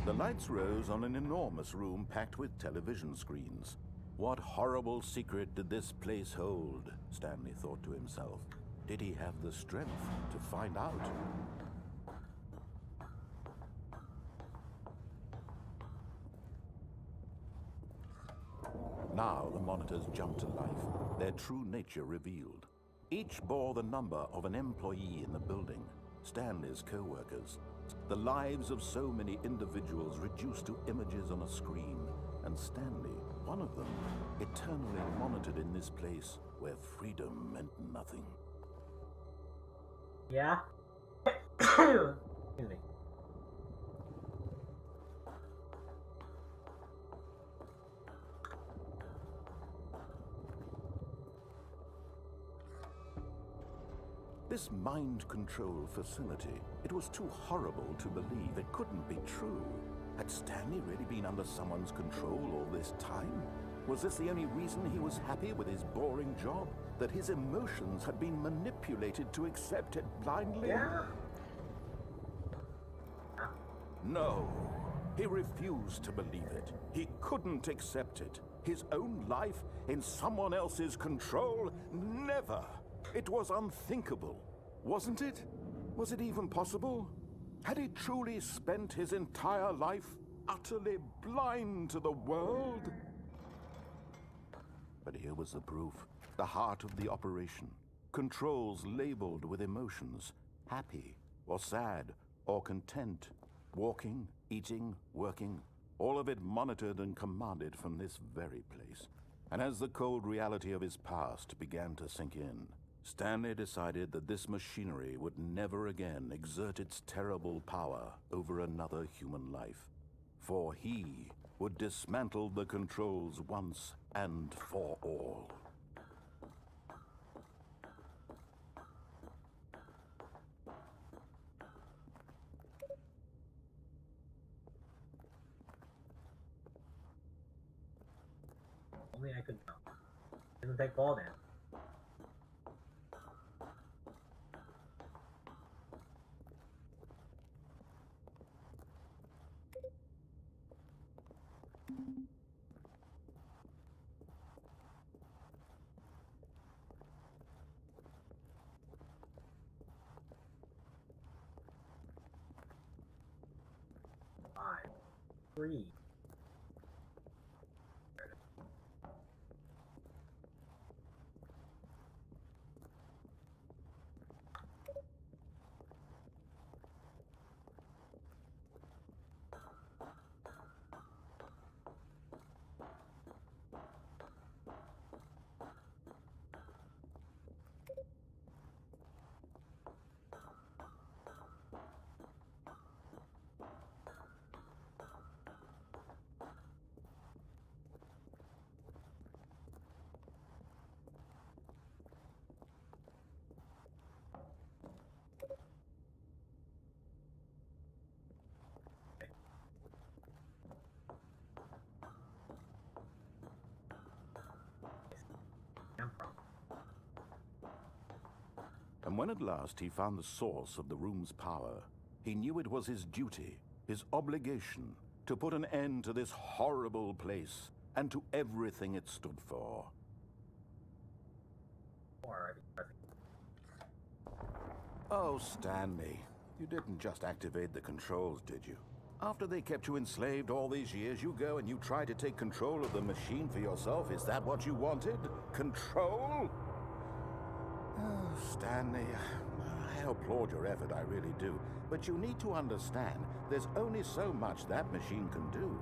Speaker 2: The lights rose on an enormous room packed with television screens. What horrible secret did this place hold? Stanley thought to himself. Did he have the strength to find out? Now the monitors jumped to life, their true nature revealed. Each bore the number of an employee in the building, Stanley's co-workers. The lives of so many individuals reduced to images on a screen, and Stanley, one of them, eternally monitored in this place where freedom meant nothing.
Speaker 1: Yeah? Excuse me.
Speaker 2: This mind control facility, it was too horrible to believe. It couldn't be true. Had Stanley really been under someone's control all this time? Was this the only reason he was happy with his boring job? That his emotions had been manipulated to accept it blindly?
Speaker 1: Yeah.
Speaker 2: No. He refused to believe it. He couldn't accept it. His own life in someone else's control? Never. It was unthinkable, wasn't it? Was it even possible? Had he truly spent his entire life utterly blind to the world? But here was the proof. The heart of the operation. Controls labeled with emotions. Happy, or sad, or content. Walking, eating, working. All of it monitored and commanded from this very place. And as the cold reality of his past began to sink in, Stanley decided that this machinery would never again exert its terrible power over another human life. For he would dismantle the controls once and for all.
Speaker 1: Only I could know. Didn't take ball down. Five, 3.
Speaker 2: And when at last he found the source of the room's power, he knew it was his duty, his obligation, to put an end to this horrible place and to everything it stood for. Oh, Stanley, you didn't just activate the controls, did you? After they kept you enslaved all these years, you go and you try to take control of the machine for yourself. Is that what you wanted? Control? Oh, Stanley, I applaud your effort, I really do. But you need to understand, there's only so much that machine can do.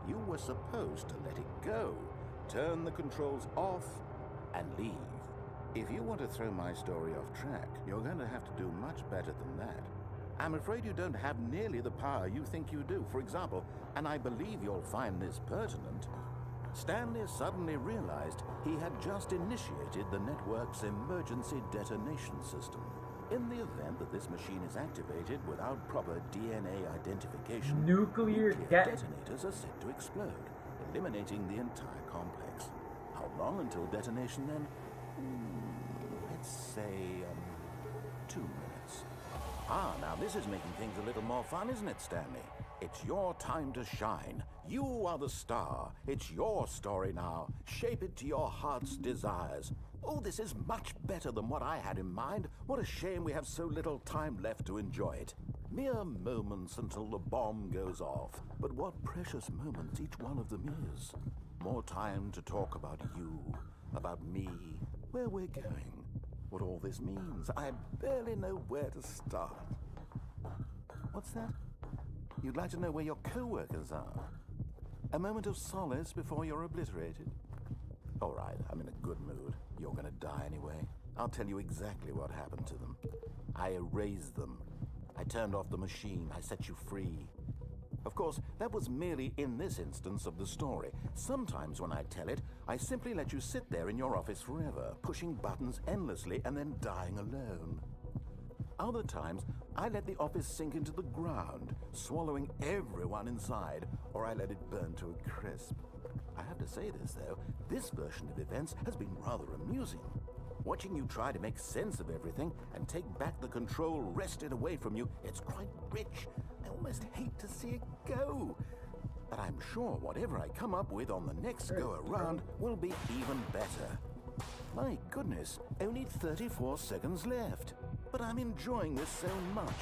Speaker 2: You were supposed to let it go, turn the controls off, and leave. If you want to throw my story off track, you're going to have to do much better than that. I'm afraid you don't have nearly the power you think you do. For example, and I believe you'll find this pertinent, Stanley suddenly realized he had just initiated the network's emergency detonation system. In the event that this machine is activated without proper DNA identification,
Speaker 1: nuclear
Speaker 2: detonators are set to explode, eliminating the entire complex. How long until detonation then? Let's say 2 minutes. Now this is making things a little more fun, isn't it, Stanley? It's your time to shine. You are the star. It's your story now. Shape it to your heart's desires. Oh, this is much better than what I had in mind. What a shame we have so little time left to enjoy it. Mere moments until the bomb goes off. But what precious moments each one of them is. More time to talk about you, about me, where we're going, what all this means. I barely know where to start. What's that? You'd like to know where your co-workers are? A moment of solace before you're obliterated? All right, I'm in a good mood. You're gonna die anyway. I'll tell you exactly what happened to them. I erased them. I turned off the machine. I set you free. Of course, that was merely in this instance of the story. Sometimes when I tell it, I simply let you sit there in your office forever, pushing buttons endlessly and then dying alone. Other times, I let the office sink into the ground, swallowing everyone inside, or I let it burn to a crisp. I have to say this, though, this version of events has been rather amusing. Watching you try to make sense of everything and take back the control wrested away from you, it's quite rich. I almost hate to see it go. But I'm sure whatever I come up with on the next go-around will be even better. My goodness, only 34 seconds left. But I'm enjoying this so much.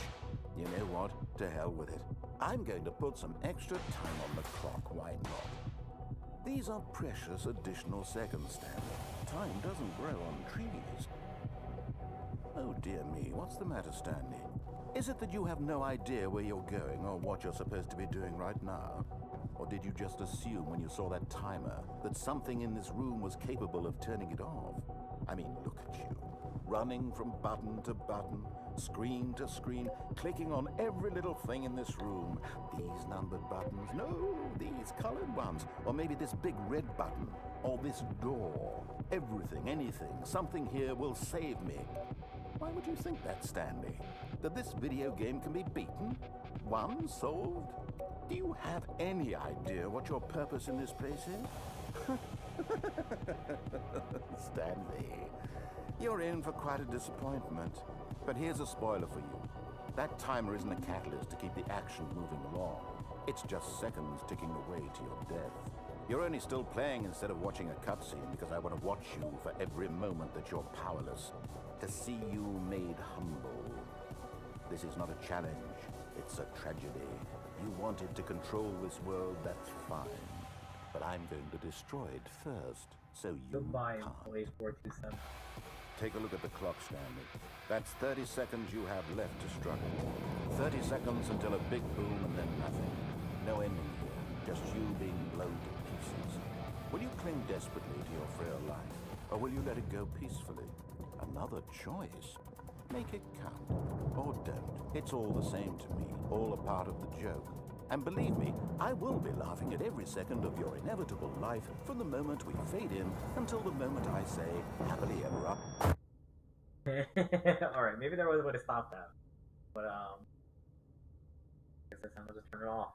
Speaker 2: You know what? To hell with it. I'm going to put some extra time on the clock, why not? These are precious additional seconds, Stanley. Time doesn't grow on trees. Oh dear me, what's the matter, Stanley? Is it that you have no idea where you're going or what you're supposed to be doing right now? Or did you just assume when you saw that timer that something in this room was capable of turning it off? I mean, look at you. Running from button to button, screen to screen, clicking on every little thing in this room. These numbered buttons, no, these colored ones. Or maybe this big red button, or this door. Everything, anything, something here will save me. Why would you think that, Stanley? That this video game can be beaten? Won? Solved? Do you have any idea what your purpose in this place is? Stanley, you're in for quite a disappointment. But here's a spoiler for you. That timer isn't a catalyst to keep the action moving along. It's just seconds ticking away to your death. You're only still playing instead of watching a cutscene because I want to watch you for every moment that you're powerless. To see you made humble. This is not a challenge. It's a tragedy. You wanted to control this world, that's fine. But I'm going to destroy it first, so you
Speaker 1: Goodbye,
Speaker 2: can't.
Speaker 1: employee 427.
Speaker 2: Take a look at the clock, Stanley. That's 30 seconds you have left to struggle. 30 seconds until a big boom and then nothing. No ending here, just you being blown to pieces. Will you cling desperately to your frail life, or will you let it go peacefully? Another choice. Make it count, or don't. It's all the same to me, all a part of the joke. And believe me, I will be laughing at every second of your inevitable life from the moment we fade in until the moment I say, happily ever up.
Speaker 1: Alright, maybe there was a way to stop that. But, I guess this time I'll just turn it off.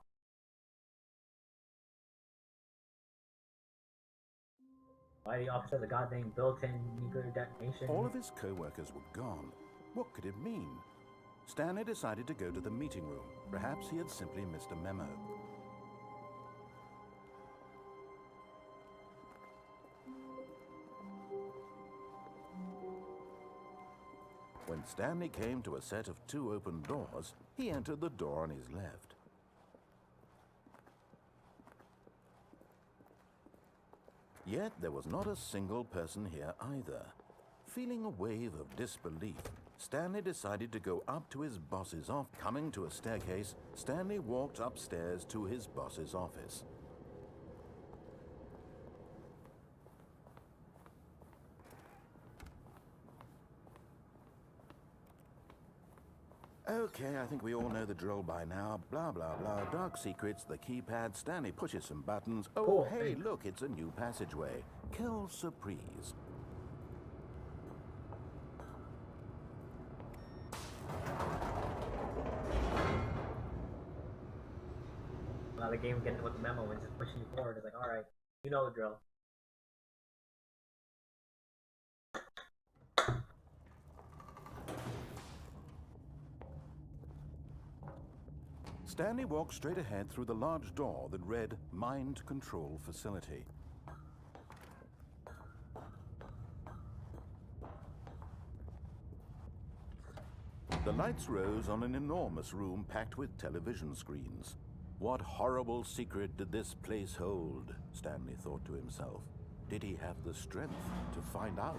Speaker 1: Why the office has a goddamn built-in nuclear detonation?
Speaker 2: All of his co-workers were gone. What could it mean? Stanley decided to go to the meeting room. Perhaps he had simply missed a memo. When Stanley came to a set of 2 open doors, he entered the door on his left. Yet there was not a single person here either. Feeling a wave of disbelief, Stanley decided to go up to his boss's office. Coming to a staircase, Stanley walked upstairs to his boss's office. Okay, I think we all know the drill by now. Blah, blah, blah. Dark secrets, the keypad. Stanley pushes some buttons. Oh,
Speaker 1: cool,
Speaker 2: hey,
Speaker 1: thanks.
Speaker 2: look, it's a new passageway. Kill surprise.
Speaker 1: Now the game getting with the memo and just pushing you forward. It's like, alright, you know the drill.
Speaker 2: Stanley walked straight ahead through the large door that read Mind Control Facility. The lights rose on an enormous room packed with television screens. What horrible secret did this place hold? Stanley thought to himself. Did he have the strength to find out?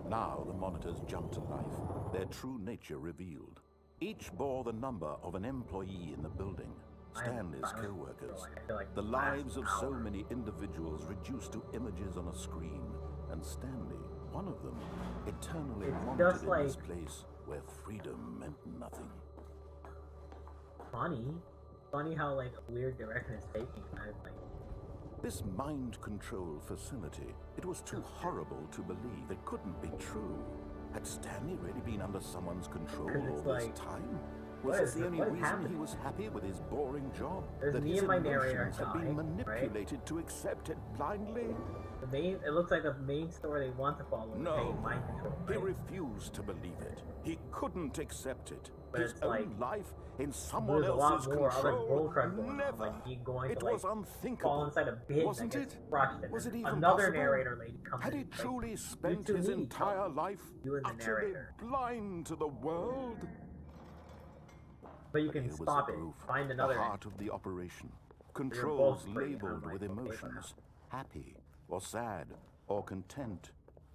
Speaker 2: Now the monitors jumped to life, their true nature revealed. Each bore the number of an employee in the building, Stanley's co-workers. The lives of so many individuals reduced to images on a screen, and Stanley, one of them, eternally wanted in this place where freedom meant nothing.
Speaker 1: Funny how like a weird direction it's taking.
Speaker 2: This mind control facility, it was too horrible to believe. It couldn't be true. Had Stanley really been under someone's control all this time? Was this the only reason he was happy with his boring job? That his emotions had been manipulated to accept it blindly?
Speaker 1: It looks like the main story they want to follow.
Speaker 2: No,
Speaker 1: mind control,
Speaker 2: he refused to believe it. He couldn't accept it.
Speaker 1: but
Speaker 2: his
Speaker 1: it's like
Speaker 2: own life in someone
Speaker 1: there's a lot
Speaker 2: else's
Speaker 1: more other
Speaker 2: control?
Speaker 1: bull crap going on,
Speaker 2: Never.
Speaker 1: like me going
Speaker 2: It
Speaker 1: to like
Speaker 2: was
Speaker 1: fall
Speaker 2: unthinkable.
Speaker 1: inside a bin
Speaker 2: Wasn't
Speaker 1: that gets
Speaker 2: it?
Speaker 1: crushed, and
Speaker 2: Was
Speaker 1: then
Speaker 2: it even
Speaker 1: another
Speaker 2: possible?
Speaker 1: narrator lady comes
Speaker 2: Had
Speaker 1: in
Speaker 2: he
Speaker 1: and is like,
Speaker 2: truly
Speaker 1: "You
Speaker 2: spent
Speaker 1: two
Speaker 2: his
Speaker 1: need each
Speaker 2: entire
Speaker 1: other."
Speaker 2: life
Speaker 1: You and the
Speaker 2: utterly
Speaker 1: narrator.
Speaker 2: blind to the world?
Speaker 1: But you
Speaker 2: But
Speaker 1: can
Speaker 2: here was
Speaker 1: stop
Speaker 2: the
Speaker 1: it.
Speaker 2: proof,
Speaker 1: Find
Speaker 2: the
Speaker 1: another
Speaker 2: heart of the operation.
Speaker 1: both
Speaker 2: Controls
Speaker 1: free. And I'm
Speaker 2: labeled
Speaker 1: like,
Speaker 2: with
Speaker 1: okay,
Speaker 2: emotions, happy or sad or content,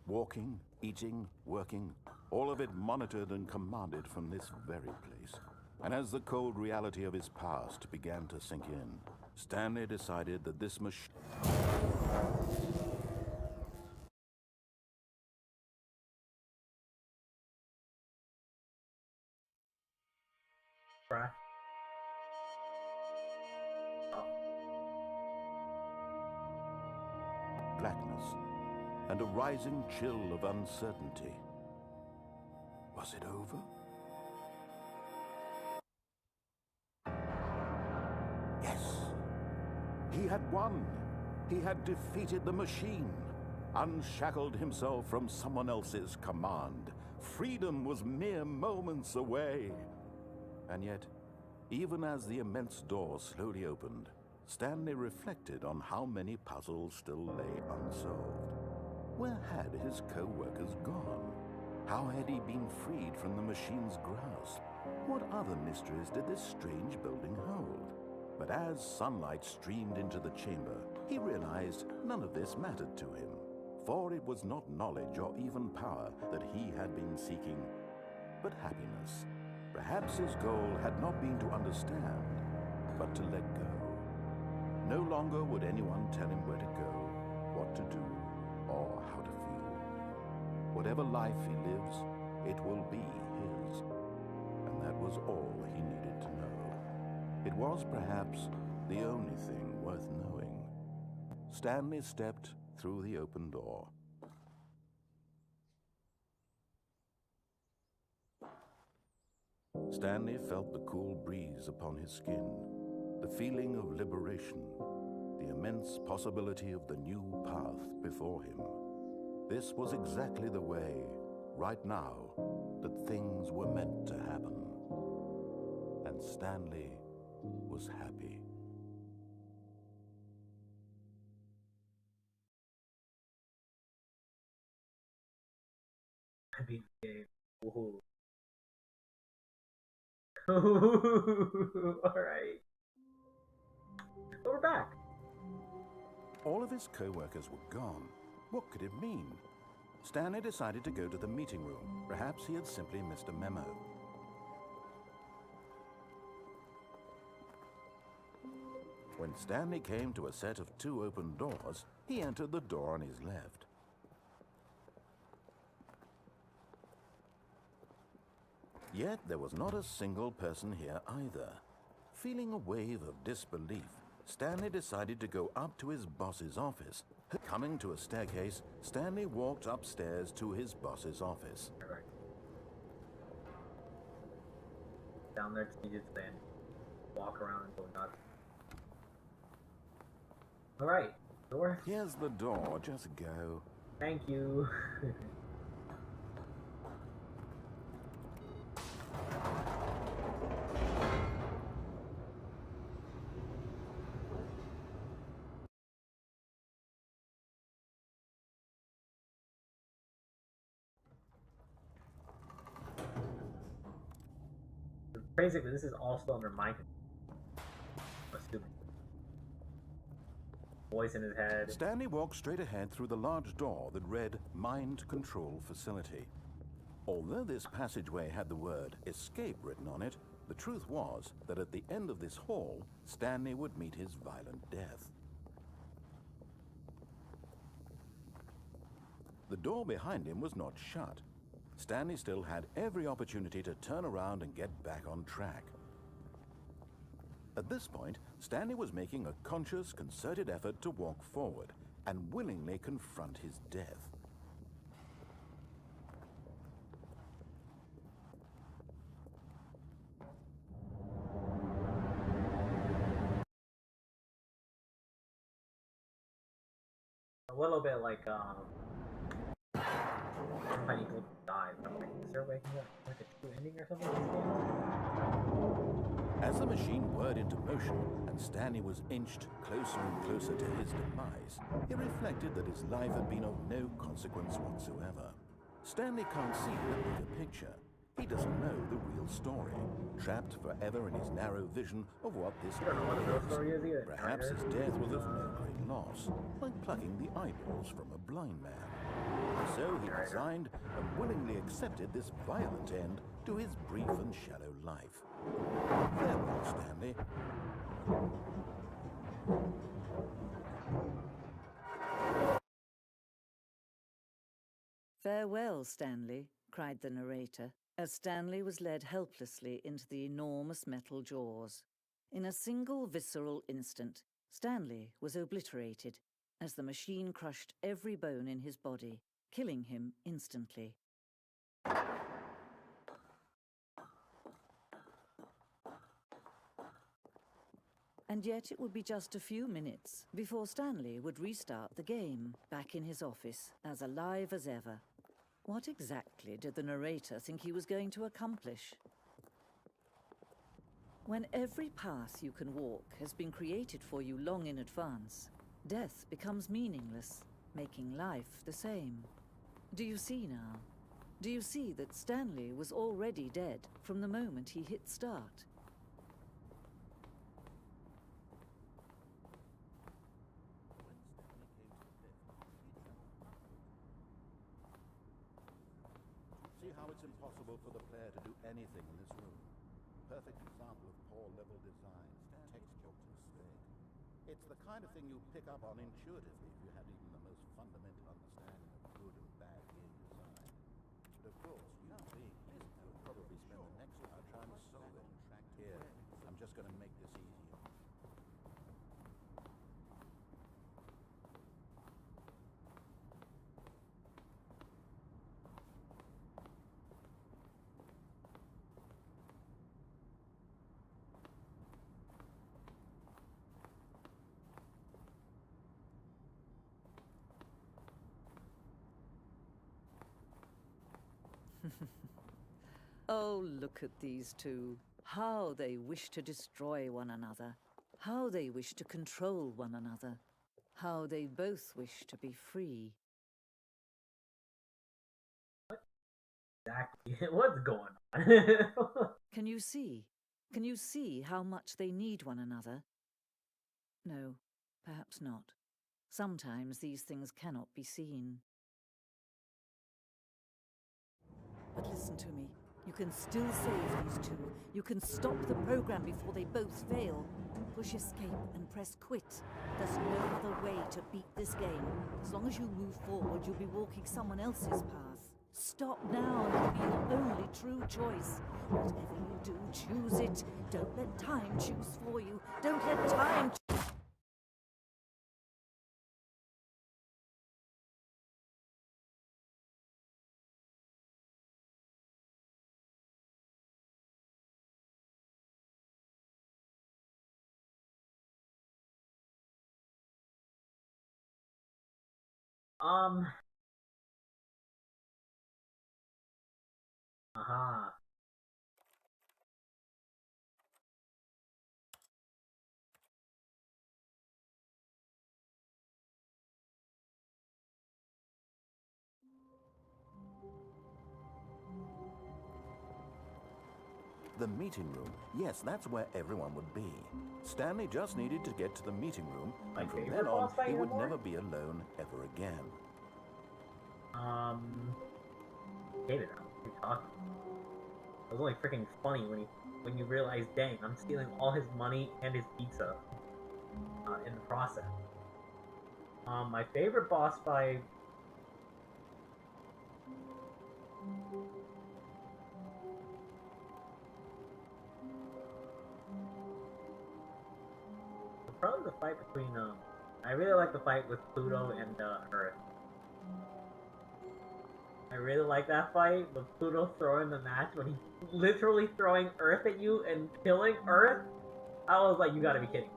Speaker 2: walking, eating, working, all of it monitored and commanded from this very place. And as the cold reality of his past began to sink in, Stanley decided that this machine...
Speaker 1: Crash.
Speaker 2: blackness and a rising chill of uncertainty. Was it over? Yes. He had won. He had defeated the machine, unshackled himself from someone else's command. Freedom was mere moments away. And yet, even as the immense door slowly opened, Stanley reflected on how many puzzles still lay unsolved. Where had his co-workers gone? How had he been freed from the machine's grasp? What other mysteries did this strange building hold? But as sunlight streamed into the chamber, he realized none of this mattered to him, for it was not knowledge or even power that he had been seeking, but happiness. Perhaps his goal had not been to understand, but to let go. No longer would anyone tell him where to go, what to do, or how to feel. Whatever life he lives, it will be his. And that was all he needed to know. It was perhaps the only thing worth knowing. Stanley stepped through the open door. Stanley felt the cool breeze upon his skin, the feeling of liberation, the immense possibility of the new path before him. This was exactly the way, right now, that things were meant to happen. And Stanley was happy.
Speaker 1: I beat the game. Woohoo. Alright. But we're back.
Speaker 2: All of his co-workers were gone. What could it mean? Stanley decided to go to the meeting room. Perhaps he had simply missed a memo. When Stanley came to a set of 2 open doors, he entered the door on his left. Yet there was not a single person here either. Feeling a wave of disbelief, Stanley decided to go up to his boss's office. Coming to a staircase, Stanley walked upstairs to his boss's office.
Speaker 1: Alright. Down there, you just stand. Walk around and go nuts. Alright, door.
Speaker 2: Here's the door, just go.
Speaker 1: Thank you. Basically, this is all still under mind control. I'm assuming. Voice in his head.
Speaker 2: Stanley walked straight ahead through the large door that read Mind Control Facility. Although this passageway had the word escape written on it, the truth was that at the end of this hall, Stanley would meet his violent death. The door behind him was not shut. Stanley still had every opportunity to turn around and get back on track. At this point, Stanley was making a conscious, concerted effort to walk forward and willingly confront his death.
Speaker 1: A little bit like Tiny people die. I'm like, is there a way to get like a true ending or something?
Speaker 2: As the machine whirred into motion and Stanley was inched closer and closer to his demise, he reflected that his life had been of no consequence whatsoever. Stanley can't see the bigger picture. He doesn't know the real story, trapped forever in his narrow vision of what this
Speaker 1: I don't know what the real story is either.
Speaker 2: Perhaps his death was of no great loss, like plucking the eyeballs from a blind man. So he resigned and willingly accepted this violent end to his brief and shallow life. Farewell, Stanley.
Speaker 4: Farewell, Stanley, cried the narrator, as Stanley was led helplessly into the enormous metal jaws. In a single visceral instant, Stanley was obliterated as the machine crushed every bone in his body, killing him instantly. And yet it would be just a few minutes before Stanley would restart the game, back in his office, as alive as ever. What exactly did the narrator think he was going to accomplish? When every path you can walk has been created for you long in advance, death becomes meaningless, making life the same. Do you see now? Do you see that Stanley was already dead from the moment he hit start?
Speaker 2: See how it's impossible for the player to do anything in this room. Perfect example of poor level design, textured and straight. It's the kind of thing you'd pick up on intuitively if you had even the most fundamental understanding of good and bad game design. But of course, you being here, you'll probably spend the next hour trying to solve it. Here, I'm just going to make this easier.
Speaker 4: Oh, look at these two. How they wish to destroy one another. How they wish to control one another. How they both wish to be free.
Speaker 1: Exactly. What's going on?
Speaker 4: Can you see? Can you see how much they need one another? No, perhaps not. Sometimes these things cannot be seen. But listen to me. You can still save these two. You can stop the program before they both fail. Push escape and press quit. There's no other way to beat this game. As long as you move forward, you'll be walking someone else's path. Stop now and it'll be your only true choice. Whatever you do, choose it. Don't let time choose for you. Don't let time choose.
Speaker 1: Aha.
Speaker 2: The meeting room. Yes, that's where everyone would be. Stanley just needed to get to the meeting room,
Speaker 1: My
Speaker 2: and from
Speaker 1: favorite
Speaker 2: then on,
Speaker 1: boss fight
Speaker 2: he would
Speaker 1: anymore?
Speaker 2: never be alone ever again.
Speaker 1: Hated that. What are you talking? It was only freaking funny when you realize, dang, I'm stealing all his money and his pizza in the process. My favorite boss fight. Probably the fight between I really like the fight with Pluto and Earth. I really like that fight with Pluto throwing the match when he's literally throwing Earth at you and killing Earth. I was like, you gotta be kidding.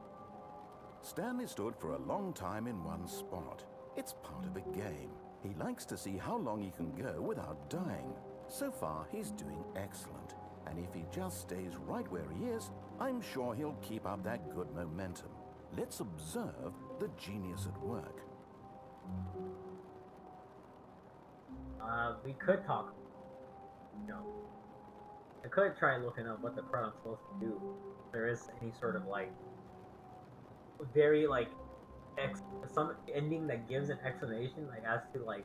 Speaker 2: Stanley stood for a long time in one spot. It's part of a game. He likes to see how long he can go without dying. So far, he's doing excellent. And if he just stays right where he is, I'm sure he'll keep up that good momentum. Let's observe the genius at work.
Speaker 1: We could talk. You know, I could try looking up what the crud I'm supposed to do. If there is any sort of like very like some ending that gives an explanation, like as to like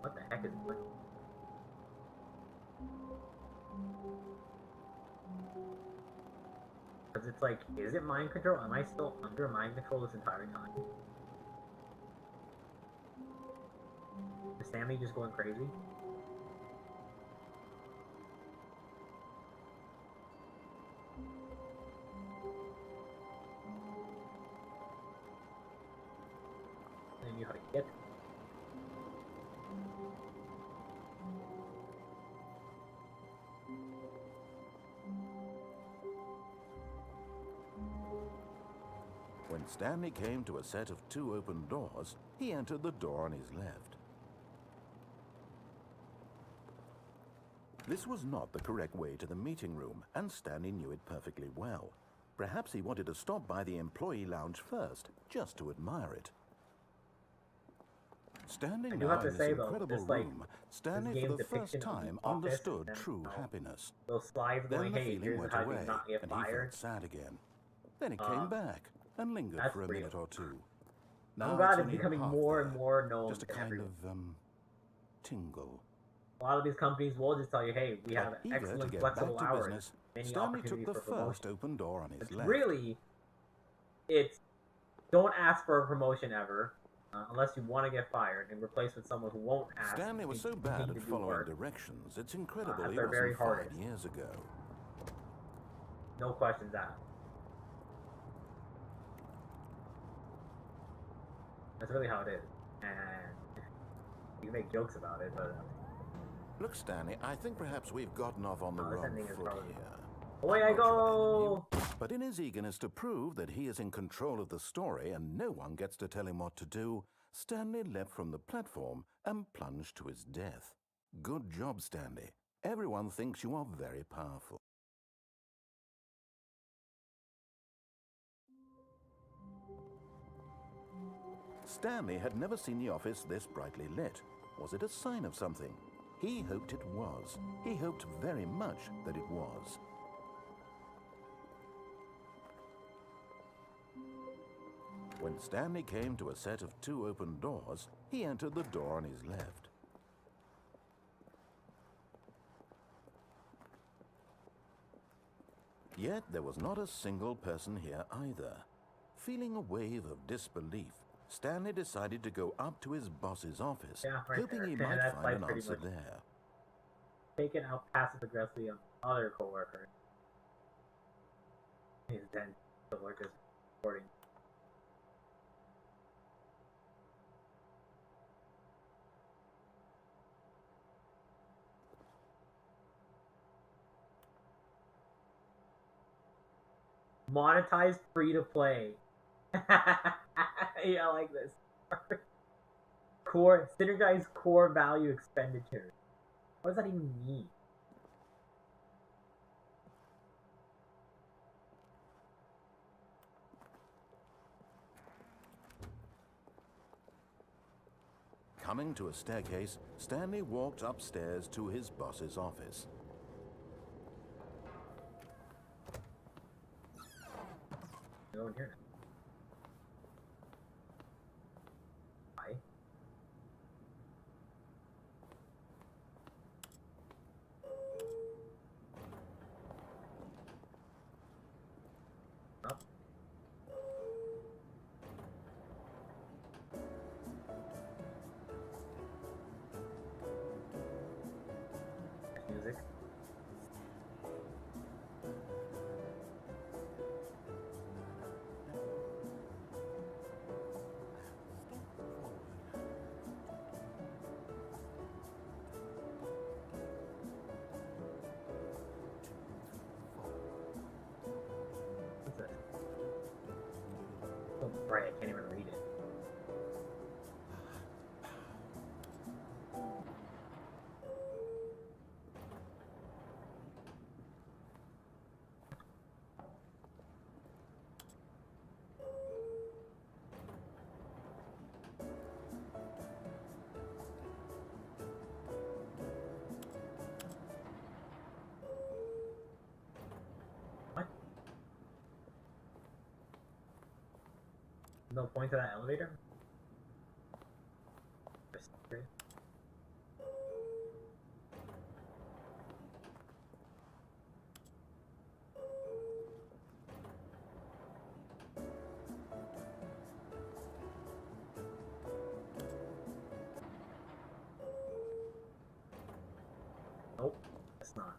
Speaker 1: what the heck is going on? Because it's like, is it mind control? Am I still under mind control this entire time? Is Stanley just going crazy? I knew how to get it.
Speaker 2: When Stanley came to a set of 2 open doors, he entered the door on his left. This was not the correct way to the meeting room, and Stanley knew it perfectly well. Perhaps he wanted to stop by the employee lounge first, just to admire it. Standing now in this incredible room, Stanley for the first time understood true happiness.
Speaker 1: Those slides
Speaker 2: Then
Speaker 1: going,
Speaker 2: the
Speaker 1: hey,
Speaker 2: feeling
Speaker 1: here's
Speaker 2: went
Speaker 1: how you
Speaker 2: away,
Speaker 1: not get
Speaker 2: and he
Speaker 1: fired.
Speaker 2: felt sad again. Then it came back and lingered
Speaker 1: That's
Speaker 2: for a
Speaker 1: real.
Speaker 2: minute or two.
Speaker 1: I'm
Speaker 2: Now
Speaker 1: glad it's
Speaker 2: only
Speaker 1: becoming
Speaker 2: half
Speaker 1: more
Speaker 2: there,
Speaker 1: and more known
Speaker 2: just a
Speaker 1: to
Speaker 2: kind
Speaker 1: everyone.
Speaker 2: of tingle.
Speaker 1: A lot of these companies will just tell you, hey, we have
Speaker 2: But eager to
Speaker 1: excellent
Speaker 2: get
Speaker 1: flexible
Speaker 2: back to
Speaker 1: hours,
Speaker 2: business,
Speaker 1: many
Speaker 2: Stanley took
Speaker 1: opportunities
Speaker 2: the
Speaker 1: for promotion.
Speaker 2: first open door on his
Speaker 1: It's
Speaker 2: left.
Speaker 1: really, it's don't ask for a promotion ever, unless you want to get fired and replace with someone who won't ask.
Speaker 2: Stanley was so
Speaker 1: and
Speaker 2: bad
Speaker 1: continue
Speaker 2: at
Speaker 1: to do
Speaker 2: following
Speaker 1: work,
Speaker 2: directions, it's incredible
Speaker 1: at
Speaker 2: he
Speaker 1: their very
Speaker 2: wasn't fired
Speaker 1: hardest.
Speaker 2: years ago.
Speaker 1: No questions asked. That's really how it is, and you can make jokes about it, but
Speaker 2: Look, Stanley, I think perhaps we've gotten off on the
Speaker 1: this
Speaker 2: wrong
Speaker 1: ending is
Speaker 2: foot
Speaker 1: probably-
Speaker 2: here.
Speaker 1: away
Speaker 2: I'm
Speaker 1: I
Speaker 2: not sure
Speaker 1: go.
Speaker 2: anything new, but in his eagerness to prove that he is in control of the story and no one gets to tell him what to do, Stanley leapt from the platform and plunged to his death. Good job, Stanley. Everyone thinks you are very powerful. Stanley had never seen the office this brightly lit. Was it a sign of something? He hoped it was. He hoped very much that it was. When Stanley came to a set of 2 open doors, he entered the door on his left. Yet there was not a single person here either. Feeling a wave of disbelief, Stanley decided to go up to his boss's office,
Speaker 1: Yeah, right
Speaker 2: hoping
Speaker 1: there.
Speaker 2: he
Speaker 1: Yeah,
Speaker 2: might
Speaker 1: that's
Speaker 2: find
Speaker 1: like
Speaker 2: an
Speaker 1: pretty
Speaker 2: answer
Speaker 1: much-
Speaker 2: there.
Speaker 1: Taken out passive aggressively on other coworkers. He's then coworkers reporting. Monetized free to play. Yeah, I like this. Core synergized core value expenditure. What does that even mean?
Speaker 2: Coming to a staircase, Stanley walked upstairs to his boss's office.
Speaker 1: Go in here now. Hi. Up. Music. What's this? So bright, I can't even read it. No point to that elevator? Nope, that's not.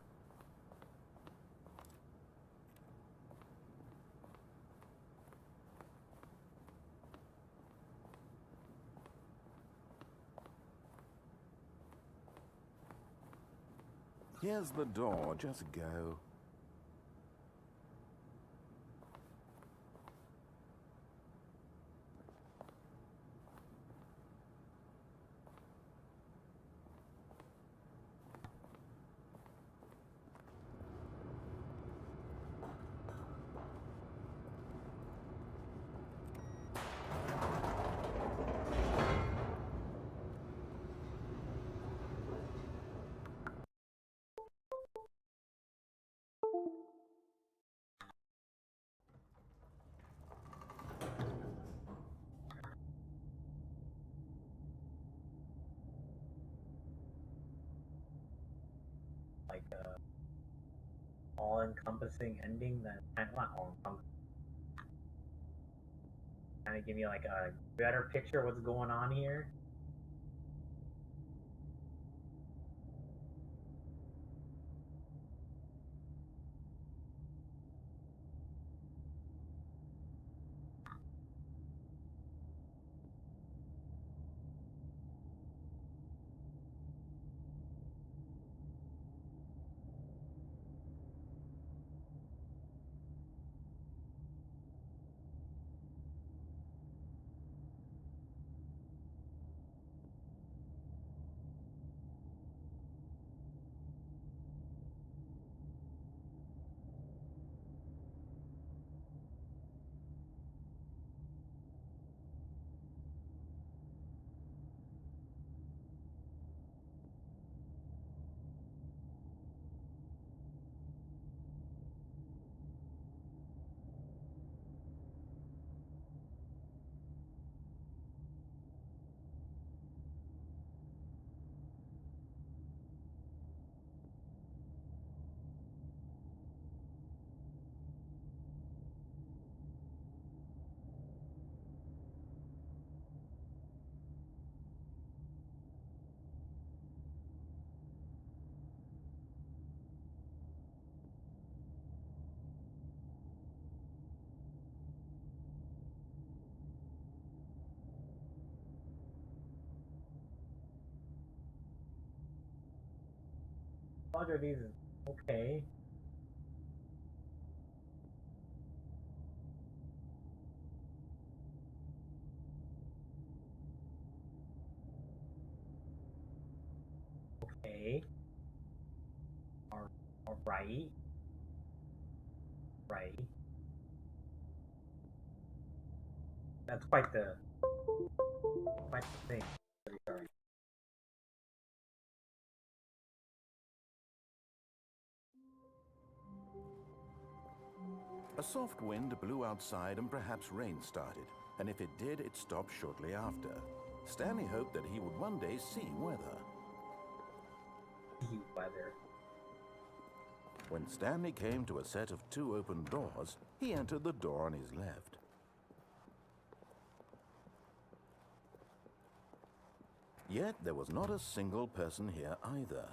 Speaker 2: Here's the door, just go.
Speaker 1: Like all-encompassing ending that kind of not all-encompassing. Kind of give you like a better picture of what's going on here. Roger, these is okay. Okay. All right. Right. That's quite the thing. Really sorry.
Speaker 2: A soft wind blew outside and perhaps rain started, and if it did, it stopped shortly after. Stanley hoped that he would one day see weather.
Speaker 1: Weather.
Speaker 2: When Stanley came to a set of 2 open doors, he entered the door on his left. Yet there was not a single person here either.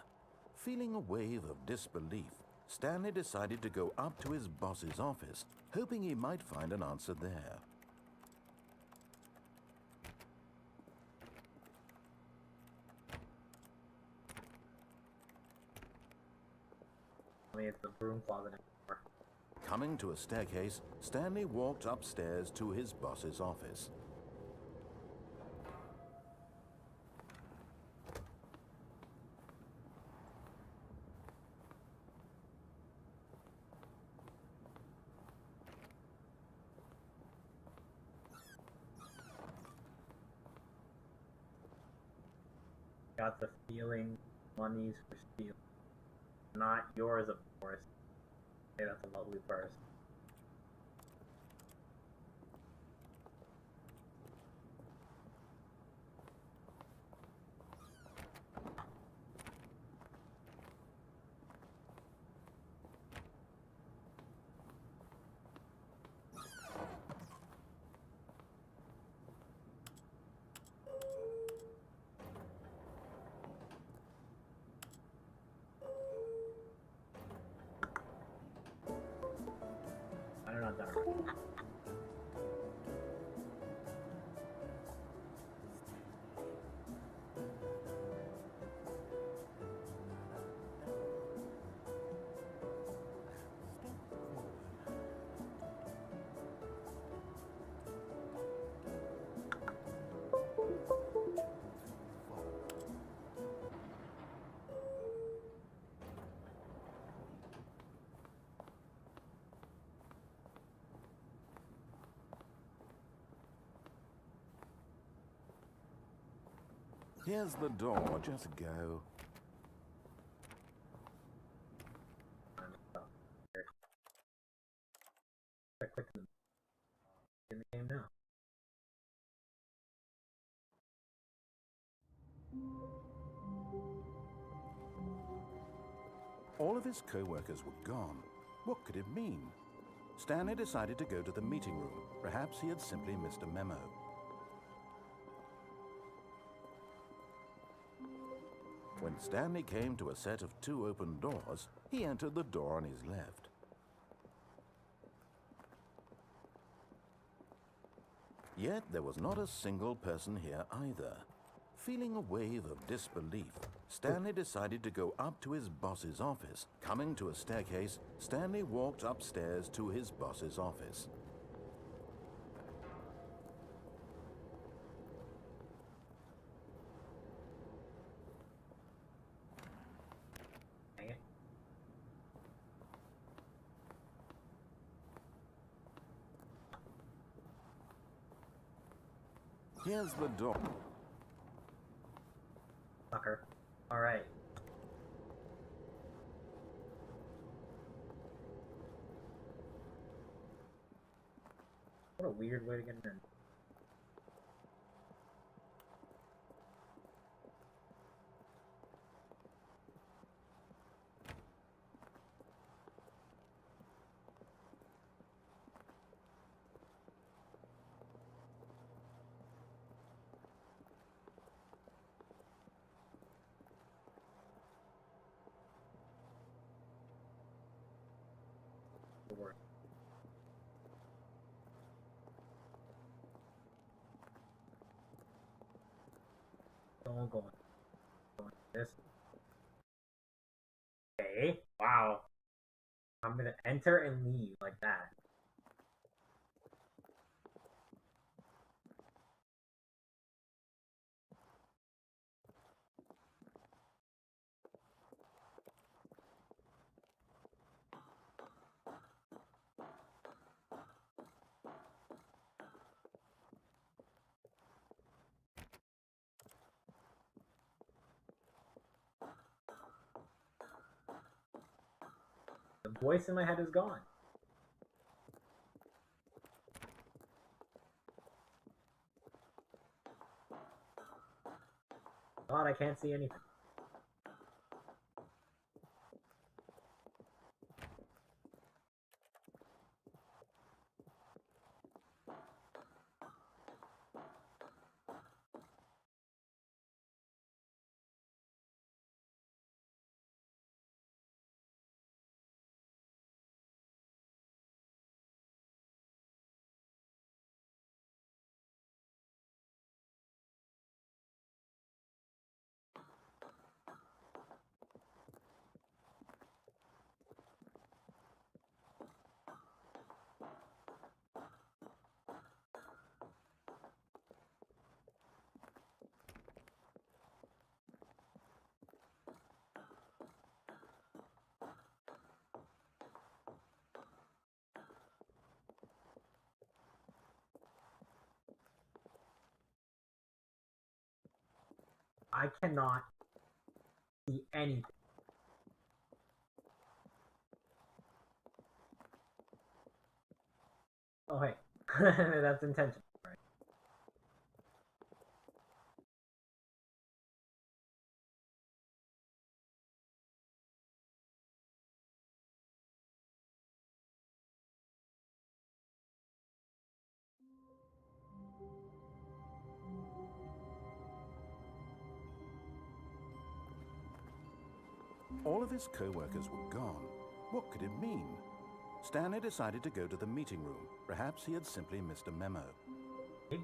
Speaker 2: Feeling a wave of disbelief, Stanley decided to go up to his boss's office, hoping he might find an answer there.
Speaker 1: I mean, it's the broom closet anymore.
Speaker 2: Coming to a staircase, Stanley walked upstairs to his boss's office.
Speaker 1: Got the feeling money's for stealing. Not yours, of course. Hey, that's a lovely purse. don't know.
Speaker 2: Here's the door, just go.
Speaker 1: In the game now.
Speaker 2: All of his co-workers were gone. What could it mean? Stanley decided to go to the meeting room. Perhaps he had simply missed a memo. When Stanley came to a set of 2 open doors, he entered the door on his left. Yet there was not a single person here either. Feeling a wave of disbelief, Stanley decided to go up to his boss's office. Coming to a staircase, Stanley walked upstairs to his boss's office.
Speaker 1: Dang it.
Speaker 2: Here's the door.
Speaker 1: Sucker. Alright. What a weird way to get in. Work. Don't go on this. Okay. Wow. I'm gonna enter and leave like that. The voice in my head is gone. God, I can't see anything. I cannot see anything. Oh, hey. That's intentional, right?
Speaker 2: All of his co-workers were gone. What could it mean? Stanley decided to go to the meeting room. Perhaps he had simply missed a memo.
Speaker 1: Hey.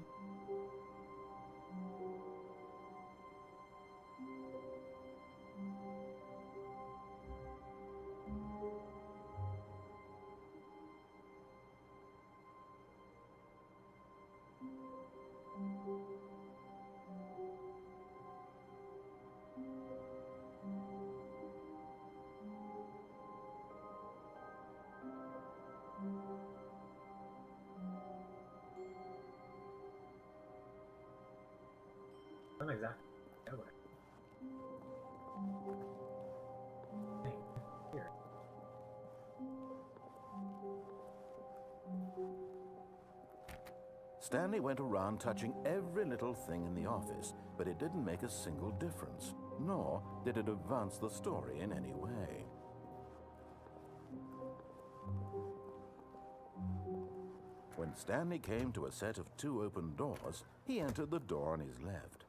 Speaker 1: Not exactly. Nowhere. Hey, here.
Speaker 2: Stanley went around touching every little thing in the office, but it didn't make a single difference, nor did it advance the story in any way. When Stanley came to a set of 2 open doors, he entered the door on his left.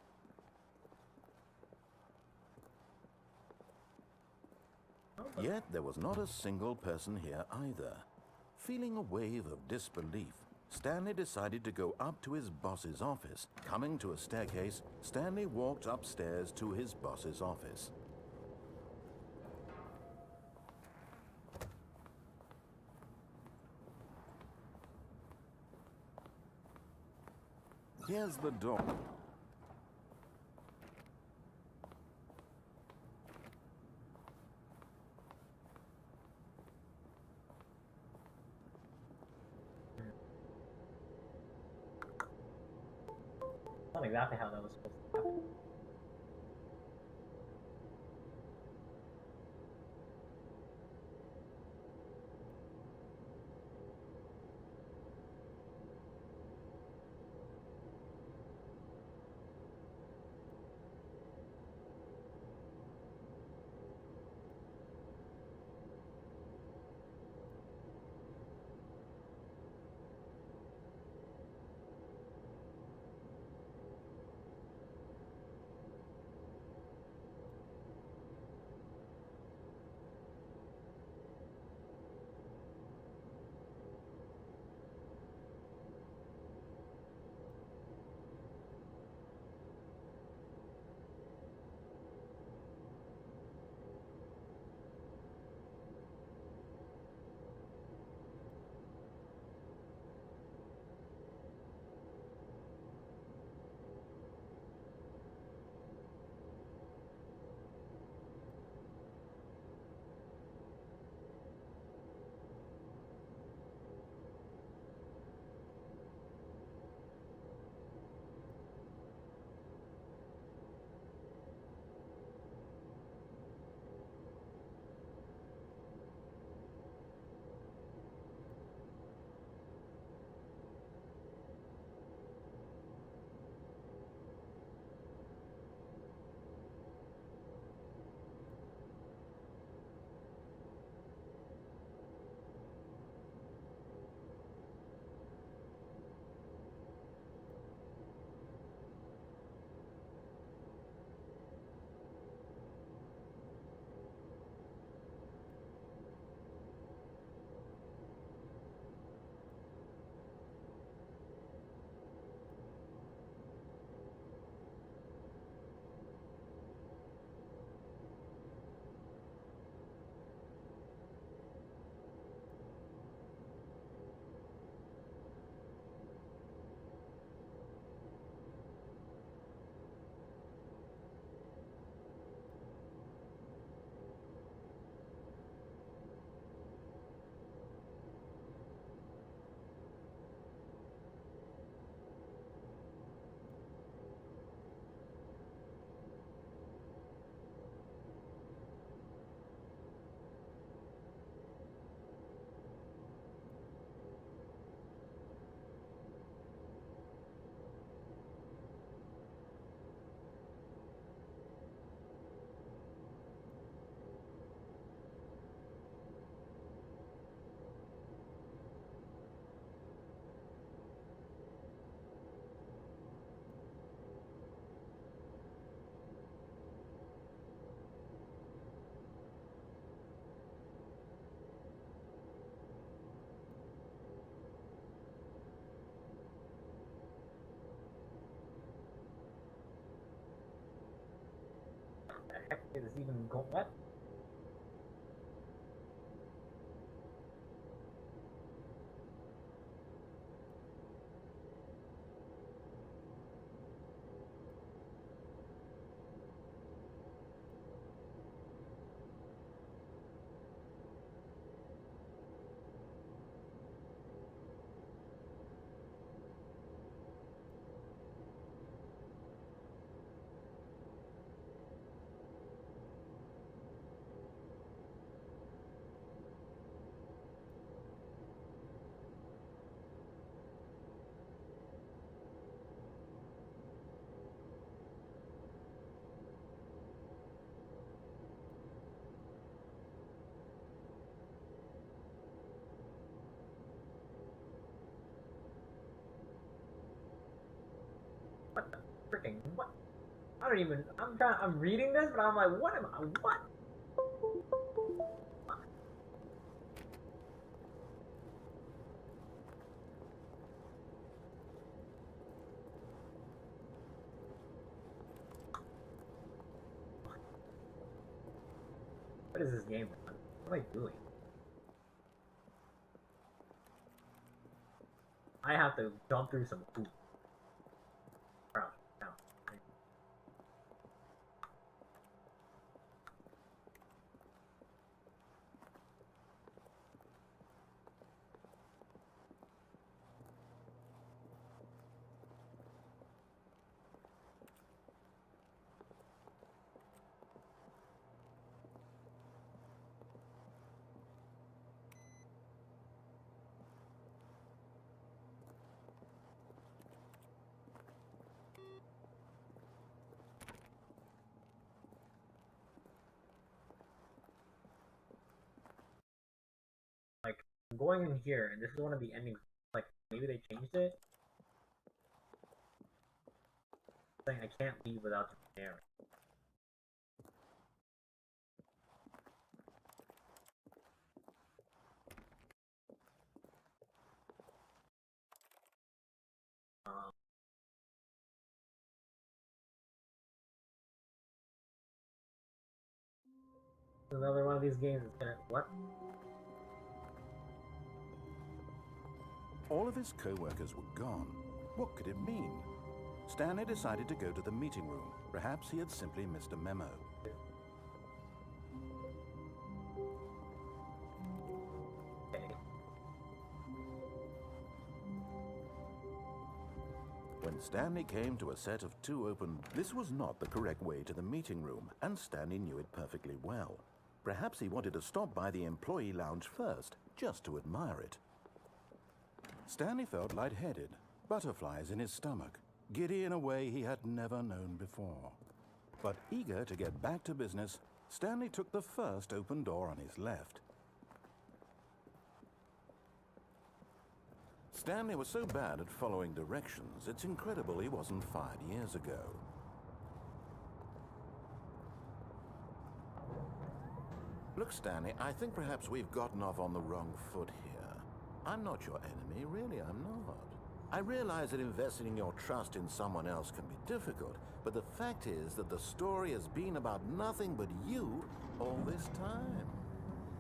Speaker 2: Yet there was not a single person here either. Feeling a wave of disbelief, Stanley decided to go up to his boss's office. Coming to a staircase, Stanley walked upstairs to his boss's office. Here's the door.
Speaker 1: Not exactly how that was supposed to happen. Okay, this even go what? What the freaking what? I don't even. I'm reading this, but I'm like, what am I? What? What is this game? What am I doing? I have to jump through some hoops. Crouch down. Like, I'm going in here, and this is one of the endings. Like, maybe they changed it? Saying I can't leave without the narrator. Another one of these games is gonna what?
Speaker 2: All of his co-workers were gone. What could it mean? Stanley decided to go to the meeting room. Perhaps he had simply missed a memo.
Speaker 1: Okay.
Speaker 2: When Stanley came to a set of two open, this was not the correct way to the meeting room, and Stanley knew it perfectly well. Perhaps he wanted to stop by the employee lounge first, just to admire it. Stanley felt lightheaded, butterflies in his stomach, giddy in a way he had never known before. But eager to get back to business, Stanley took the first open door on his left. Stanley was so bad at following directions, it's incredible he wasn't fired years ago. Look, Stanley, I think perhaps we've gotten off on the wrong foot here. I'm not your enemy, really, I'm not. I realize that investing your trust in someone else can be difficult, but the fact is that the story has been about nothing but you all this time.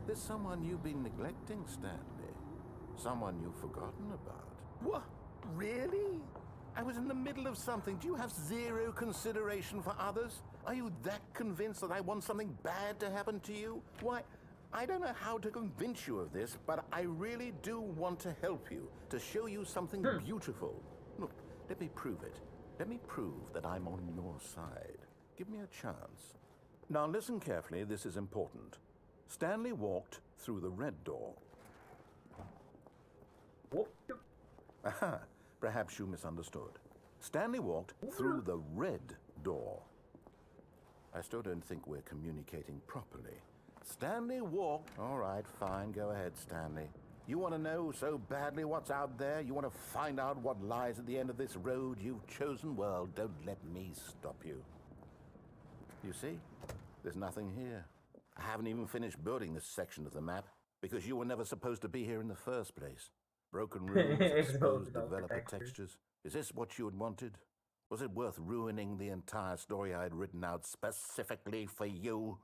Speaker 2: There's someone you've been neglecting, Stanley. Someone you've forgotten about. What? Really? I was in the middle of something. Do you have zero consideration for others? Are you that convinced that I want something bad to happen to you? Why, I don't know how to convince you of this, but I really do want to help you, to show you something beautiful. Look, let me prove it. Let me prove that I'm on your side. Give me a chance. Now listen carefully, this is important. Stanley walked through the red door. Aha, perhaps you misunderstood. Stanley walked through the red door. I still don't think we're communicating properly. Stanley walked... All right, fine, go ahead, Stanley. You want to know so badly what's out there? You want to find out what lies at the end of this road you've chosen? Well, don't let me stop you. You see? There's nothing here. I haven't even finished building this section of the map, because you were never supposed to be here in the first place. Broken rooms, exposed developer textures. Is this what you had wanted? Was it worth ruining the entire story I had written out specifically for you?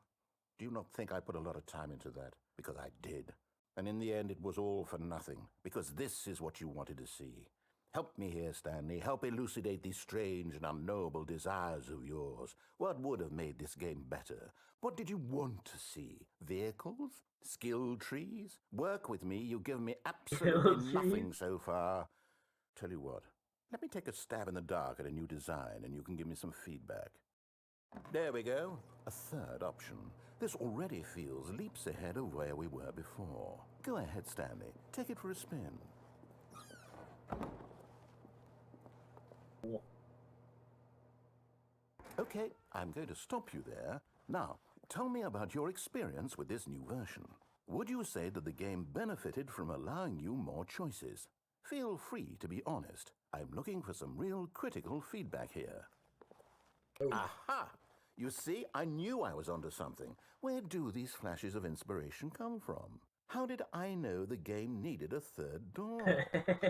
Speaker 2: Do you not think I put a lot of time into that? Because I did. And in the end, it was all for nothing, because this is what you wanted to see. Help me here, Stanley. Help elucidate these strange and unknowable desires of yours. What would have made this game better? What did you want to see? Vehicles? Skill trees? Work with me. You've given me absolutely nothing so far. Tell you what, let me take a stab in the dark at a new design, and you can give me some feedback. There we go. A third option. This already feels leaps ahead of where we were before. Go ahead, Stanley. Take it for a spin. Okay, I'm going to stop you there. Now, tell me about your experience with this new version. Would you say that the game benefited from allowing you more choices? Feel free to be honest. I'm looking for some real critical feedback here. Oh. Aha! You see, I knew I was onto something. Where do these flashes of inspiration come from? How did I know the game needed a third door?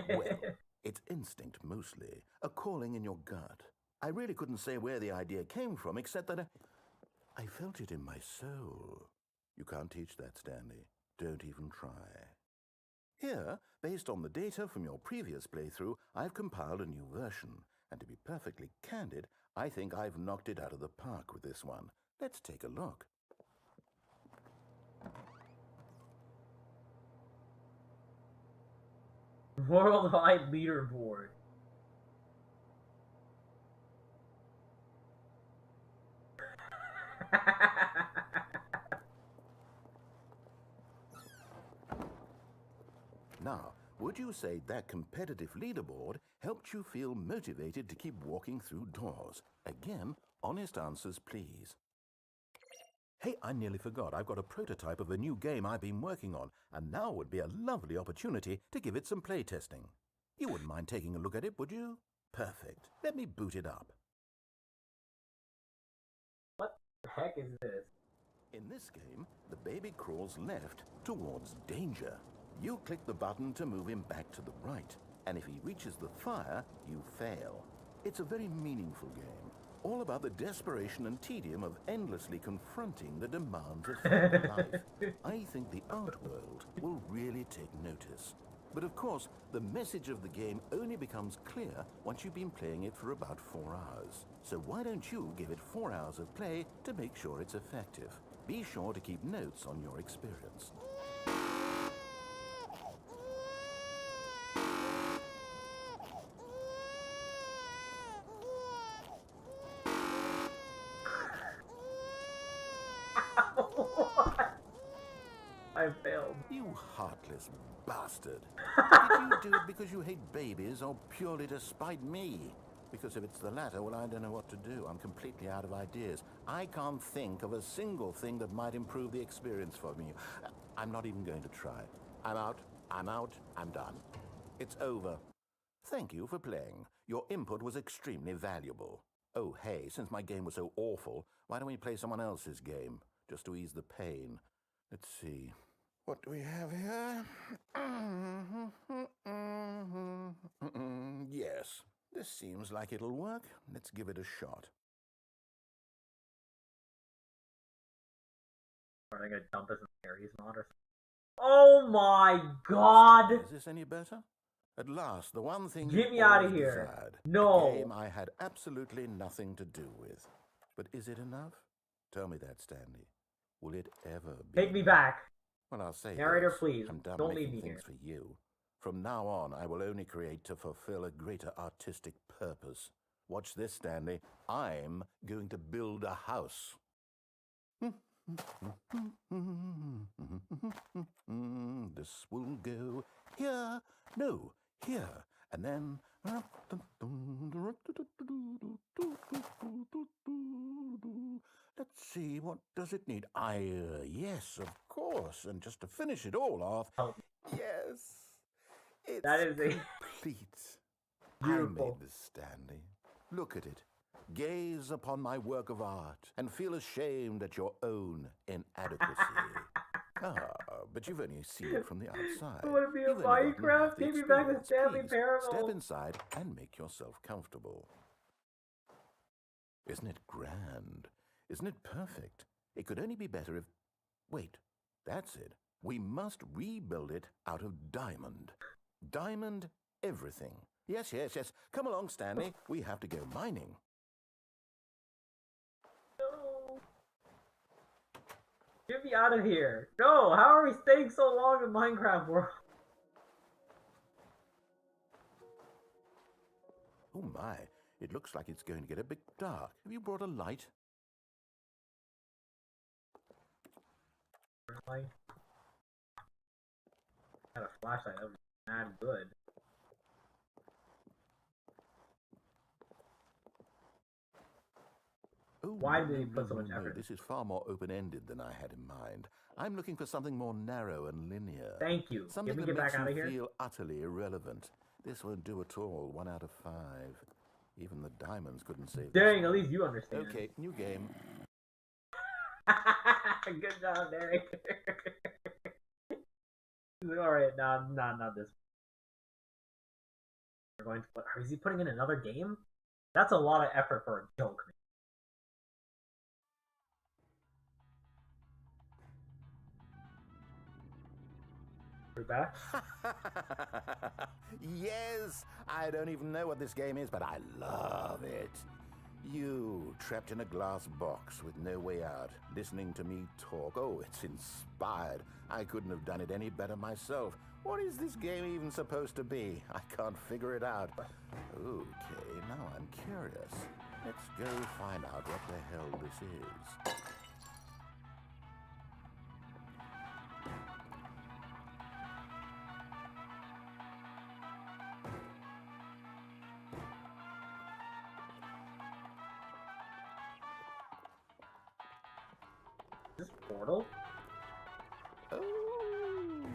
Speaker 2: Well, it's instinct mostly, a calling in your gut. I really couldn't say where the idea came from, except that I felt it in my soul. You can't teach that, Stanley. Don't even try. Here, based on the data from your previous playthrough, I've compiled a new version. And to be perfectly candid, I think I've knocked it out of the park with this one. Let's take a look.
Speaker 1: Worldwide leaderboard.
Speaker 2: Now, would you say that competitive leaderboard helped you feel motivated to keep walking through doors? Again, honest answers, please. Hey, I nearly forgot. I've got a prototype of a new game I've been working on, and now would be a lovely opportunity to give it some playtesting. You wouldn't mind taking a look at it, would you? Perfect. Let me boot it up.
Speaker 1: What the heck is this?
Speaker 2: In this game, the baby crawls left towards danger. You click the button to move him back to the right, and if he reaches the fire, you fail. It's a very meaningful game, all about the desperation and tedium of endlessly confronting the demands of family life. I think the art world will really take notice. But of course, the message of the game only becomes clear once you've been playing it for about 4 hours. So why don't you give it 4 hours of play to make sure it's effective? Be sure to keep notes on your experience.
Speaker 1: I failed.
Speaker 2: You heartless bastard. Did you do it because you hate babies or purely to spite me? Because if it's the latter, well, I don't know what to do. I'm completely out of ideas. I can't think of a single thing that might improve the experience for me. I'm not even going to try. I'm out, I'm done. It's over. Thank you for playing. Your input was extremely valuable. Oh, hey, since my game was so awful, why don't we play someone else's game, just to ease the pain? Let's see. What do we have here? Yes, this seems like it'll work. Let's give it a shot.
Speaker 1: Are they gonna dump us in the Aries mod or something? Oh my god!
Speaker 2: Is this any better? At last, the one thing
Speaker 1: Get
Speaker 2: you
Speaker 1: me out of
Speaker 2: always
Speaker 1: here.
Speaker 2: desired.
Speaker 1: No.
Speaker 2: A game I had absolutely nothing to do with. But is it enough? Tell me that, Stanley. Will it ever be?
Speaker 1: Take me back.
Speaker 2: Well, I'll say
Speaker 1: Narrator,
Speaker 2: this.
Speaker 1: please.
Speaker 2: I'm done
Speaker 1: Don't leave
Speaker 2: making
Speaker 1: me
Speaker 2: things
Speaker 1: here.
Speaker 2: for you. From now on, I will only create to fulfill a greater artistic purpose. Watch this, Stanley. I'm going to build a house. This will go here. No, here. And then... Let's see, what does it need? Yes, of course. And just to finish it all off,
Speaker 1: Oh.
Speaker 2: yes, it's
Speaker 1: That is a
Speaker 2: complete.
Speaker 1: beautiful.
Speaker 2: I made this, Stanley. Look at it. Gaze upon my work of art and feel ashamed at your own inadequacy. But you've only seen it from the outside.
Speaker 1: I want to be in
Speaker 2: You've only gotten half
Speaker 1: Minecraft.
Speaker 2: the
Speaker 1: Take me back to
Speaker 2: experience.
Speaker 1: Stanley
Speaker 2: Please,
Speaker 1: Parable.
Speaker 2: step inside and make yourself comfortable. Isn't it grand? Isn't it perfect? It could only be better if... Wait, that's it. We must rebuild it out of diamond. Diamond everything. Yes, yes, yes. Come along, Stanley. We have to go mining.
Speaker 1: No. Get me out of here. No, how are we staying so long in Minecraft world?
Speaker 2: Oh my, it looks like it's going to get a bit dark. Have you brought a light?
Speaker 1: Like, had a flashlight. That was mad good.
Speaker 2: Oh,
Speaker 1: Why
Speaker 2: no,
Speaker 1: did he
Speaker 2: no,
Speaker 1: put so
Speaker 2: no,
Speaker 1: much
Speaker 2: no.
Speaker 1: effort?
Speaker 2: This is far more open-ended than I had in mind. I'm looking for something more narrow and linear.
Speaker 1: Thank you.
Speaker 2: Something
Speaker 1: Can we
Speaker 2: that
Speaker 1: get
Speaker 2: makes
Speaker 1: back out of
Speaker 2: you
Speaker 1: here?
Speaker 2: feel utterly irrelevant. This won't do at all. 1 out of 5. Even the diamonds couldn't save this
Speaker 1: Dang, at
Speaker 2: one.
Speaker 1: least you understand.
Speaker 2: Okay, new game.
Speaker 1: Good job, Derek. Alright, not this. We're going to. Is he putting in another game? That's a lot of effort for a joke, man. We're back?
Speaker 2: Yes! I don't even know what this game is, but I love it. You, trapped in a glass box with no way out, listening to me talk. Oh, it's inspired. I couldn't have done it any better myself. What is this game even supposed to be? I can't figure it out. Okay, now I'm curious. Let's go find out what the hell this is.
Speaker 1: Is this Portal?
Speaker 2: Oh,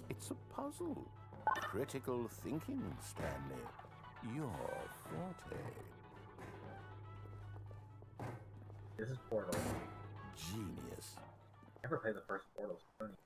Speaker 2: it's a puzzle. Critical thinking, Stanley. Your forte.
Speaker 1: This is Portal.
Speaker 2: Genius.
Speaker 1: Never played the first Portal, so I don't even-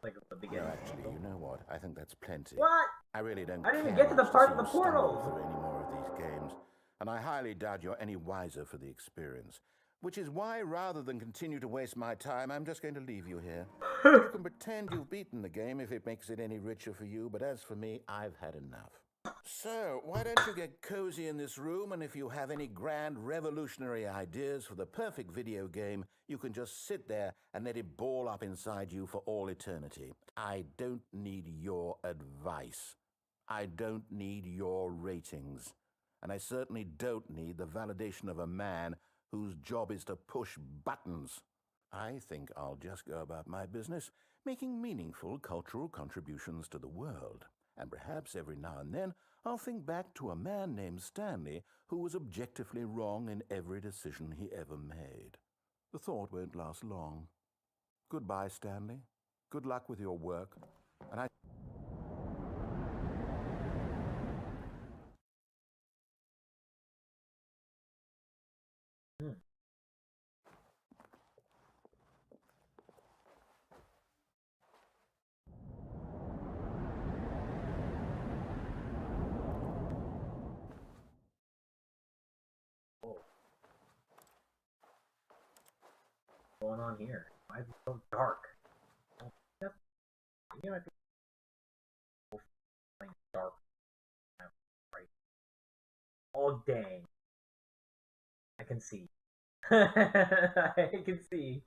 Speaker 1: like the beginning.
Speaker 2: No, actually, you know what? I think that's plenty.
Speaker 1: What?
Speaker 2: I really don't
Speaker 1: I didn't even
Speaker 2: care
Speaker 1: get to the
Speaker 2: much
Speaker 1: part
Speaker 2: see
Speaker 1: of the
Speaker 2: you stumble
Speaker 1: portal.
Speaker 2: through any more of these games, and I highly doubt you're any wiser for the experience. Which is why, rather than continue to waste my time, I'm just going to leave you here. You can pretend you've beaten the game if it makes it any richer for you, but as for me, I've had enough. So, why don't you get cozy in this room, and if you have any grand revolutionary ideas for the perfect video game, you can just sit there and let it ball up inside you for all eternity. I don't need your advice. I don't need your ratings. And I certainly don't need the validation of a man whose job is to push buttons. I think I'll just go about my business, making meaningful cultural contributions to the world. And perhaps every now and then I'll think back to a man named Stanley who was objectively wrong in every decision he ever made. The thought won't last long. Goodbye, Stanley. Good luck with your work. And I...
Speaker 1: Hmm. Whoa. What's going on here? Why is it so dark? Oh, that's, you know, I think it's dark. Right. Oh, dang. I can see. I can see.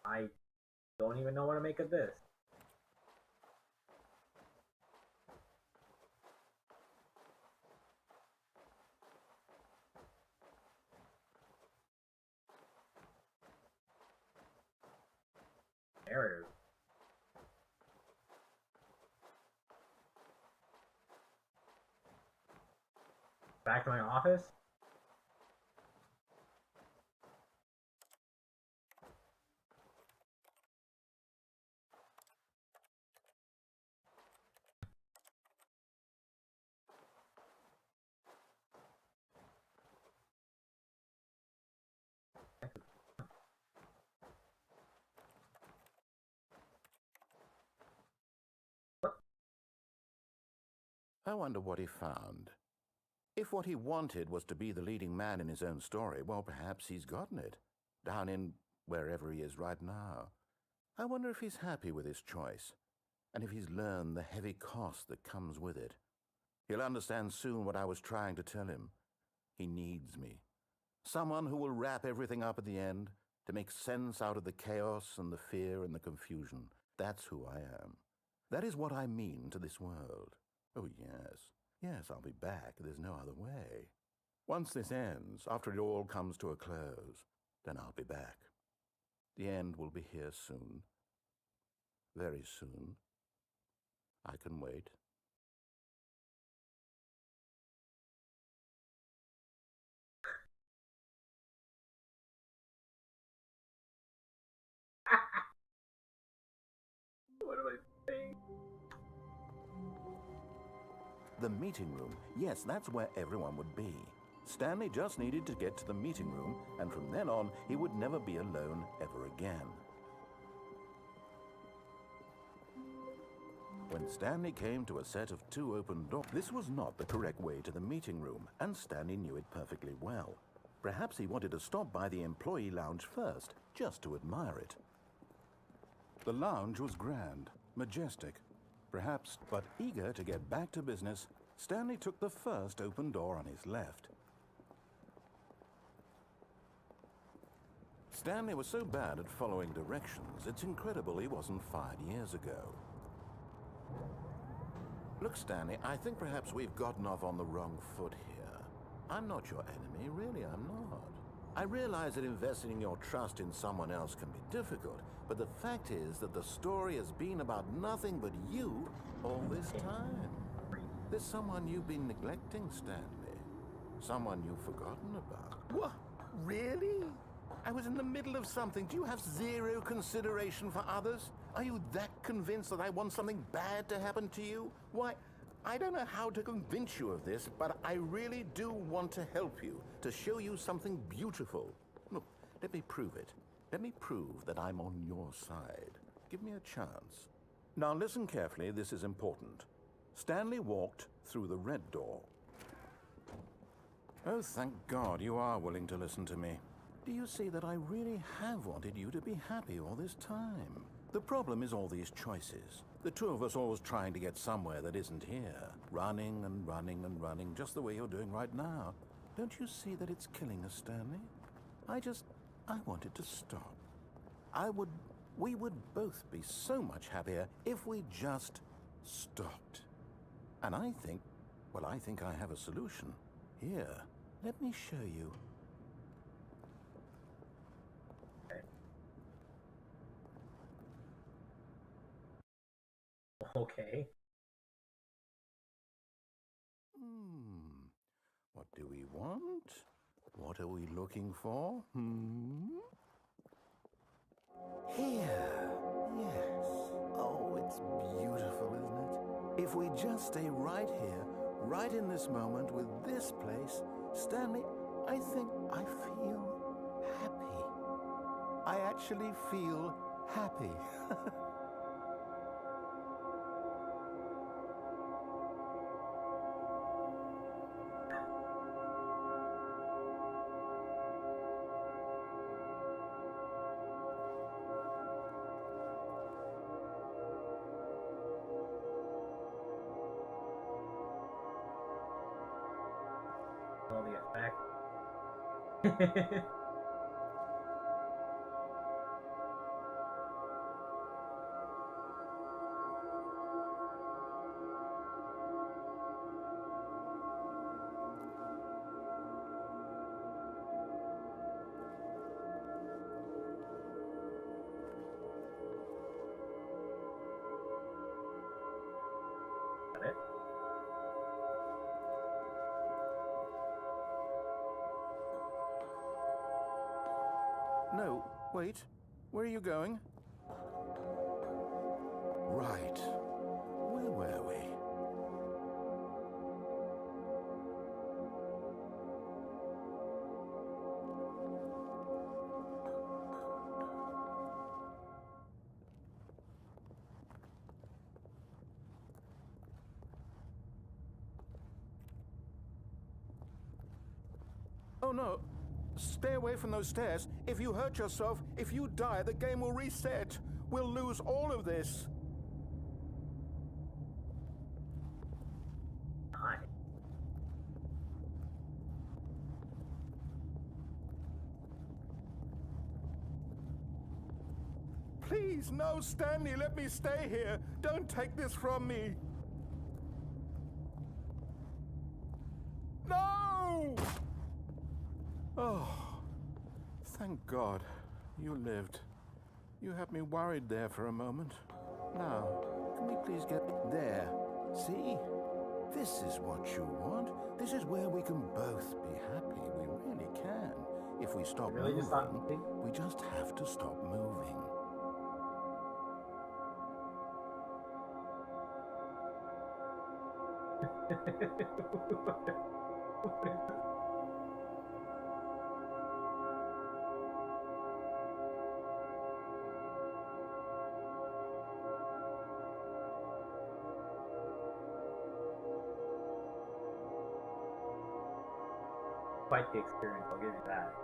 Speaker 1: I don't even know what to make of this. There it is. Back to my office?
Speaker 2: I wonder what he found. If what he wanted was to be the leading man in his own story, well, perhaps he's gotten it, down in wherever he is right now. I wonder if he's happy with his choice, and if he's learned the heavy cost that comes with it. He'll understand soon what I was trying to tell him. He needs me. Someone who will wrap everything up at the end, to make sense out of the chaos and the fear and the confusion. That's who I am. That is what I mean to this world. Oh, yes. Yes, I'll be back. There's no other way. Once this ends, after it all comes to a close, then I'll be back. The end will be here soon. Very soon. I can wait.
Speaker 1: What am I saying?
Speaker 2: The meeting room. Yes, that's where everyone would be. Stanley just needed to get to the meeting room, and from then on, he would never be alone ever again. When Stanley came to a set of 2 open doors, this was not the correct way to the meeting room, and Stanley knew it perfectly well. Perhaps he wanted to stop by the employee lounge first, just to admire it. The lounge was grand, majestic, perhaps, but eager to get back to business, Stanley took the first open door on his left. Stanley was so bad at following directions, it's incredible he wasn't fired years ago. Look, Stanley, I think perhaps we've gotten off on the wrong foot here. I'm not your enemy, really, I'm not. I realize that investing your trust in someone else can be difficult, but the fact is that the story has been about nothing but you all this time. There's someone you've been neglecting, Stanley. Someone you've forgotten about. What? Really? I was in the middle of something. Do you have zero consideration for others? Are you that convinced that I want something bad to happen to you? Why, I don't know how to convince you of this, but I really do want to help you, to show you something beautiful. Look, let me prove it. Let me prove that I'm on your side. Give me a chance. Now listen carefully, this is important. Stanley walked through the red door. Oh, thank God you are willing to listen to me. Do you see that I really have wanted you to be happy all this time? The problem is all these choices. The two of us always trying to get somewhere that isn't here. Running and running and running, just the way you're doing right now. Don't you see that it's killing us, Stanley? I wanted to stop. We would both be so much happier if we just stopped. And I think I have a solution. Here, let me show you.
Speaker 1: Okay.
Speaker 2: What do we want? What are we looking for? Here. Yes. Oh, it's beautiful, isn't it? If we just stay right here, right in this moment with this place, Stanley, I think I feel happy. I actually feel happy.
Speaker 1: All the effect. Got it.
Speaker 2: No, wait. Where are you going? Right. Where were we? no. Stay away from those stairs. If you hurt yourself, if you die, the game will reset. We'll lose all of this.
Speaker 1: Hi.
Speaker 2: Please, no, Stanley, let me stay here. Don't take this from me. No! Oh, thank God. You lived. You had me worried there for a moment. Now, can we please get there? See? This is what you want. This is where we can both be happy. We really can. If we stop
Speaker 1: Really
Speaker 2: moving,
Speaker 1: just stop moving?
Speaker 2: we just have to stop moving.
Speaker 1: Quite the experience, I'll give you that.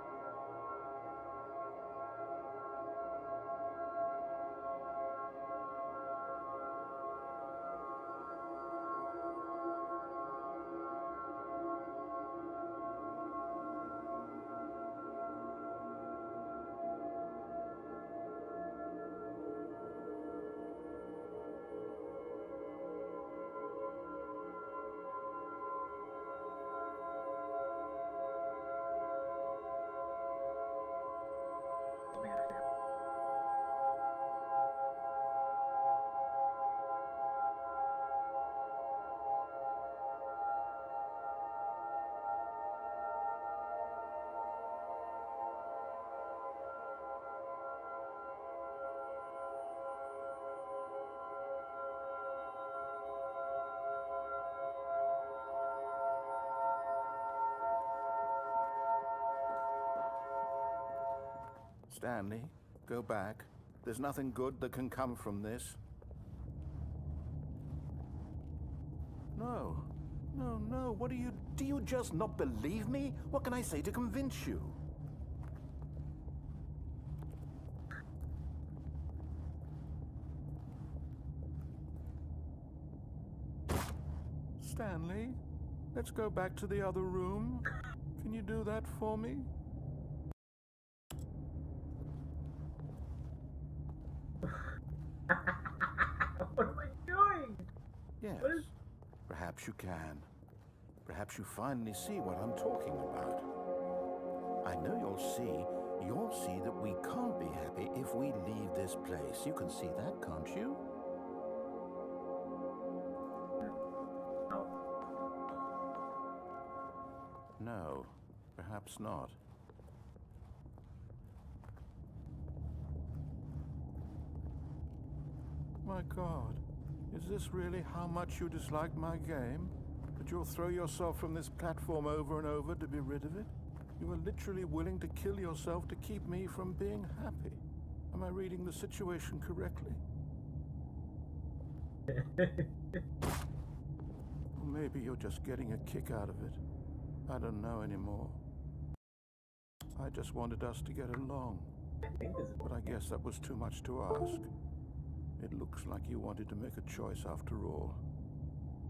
Speaker 2: Stanley, go back. There's nothing good that can come from this. No. No, no. What do you just not believe me? What can I say to convince you? Stanley, let's go back to the other room. Can you do that for me?
Speaker 1: What am I doing?
Speaker 2: Yes. Perhaps you can. Perhaps you finally see what I'm talking about. I know you'll see that we can't be happy if we leave this place. You can see that, can't you?
Speaker 1: No.
Speaker 2: No, perhaps not. My God, is this really how much you dislike my game? That you'll throw yourself from this platform over and over to be rid of it? You are literally willing to kill yourself to keep me from being happy. Am I reading the situation correctly? Or maybe you're just getting a kick out of it. I don't know anymore. I just wanted us to get along. But I guess that was too much to ask. It looks like you wanted to make a choice after all.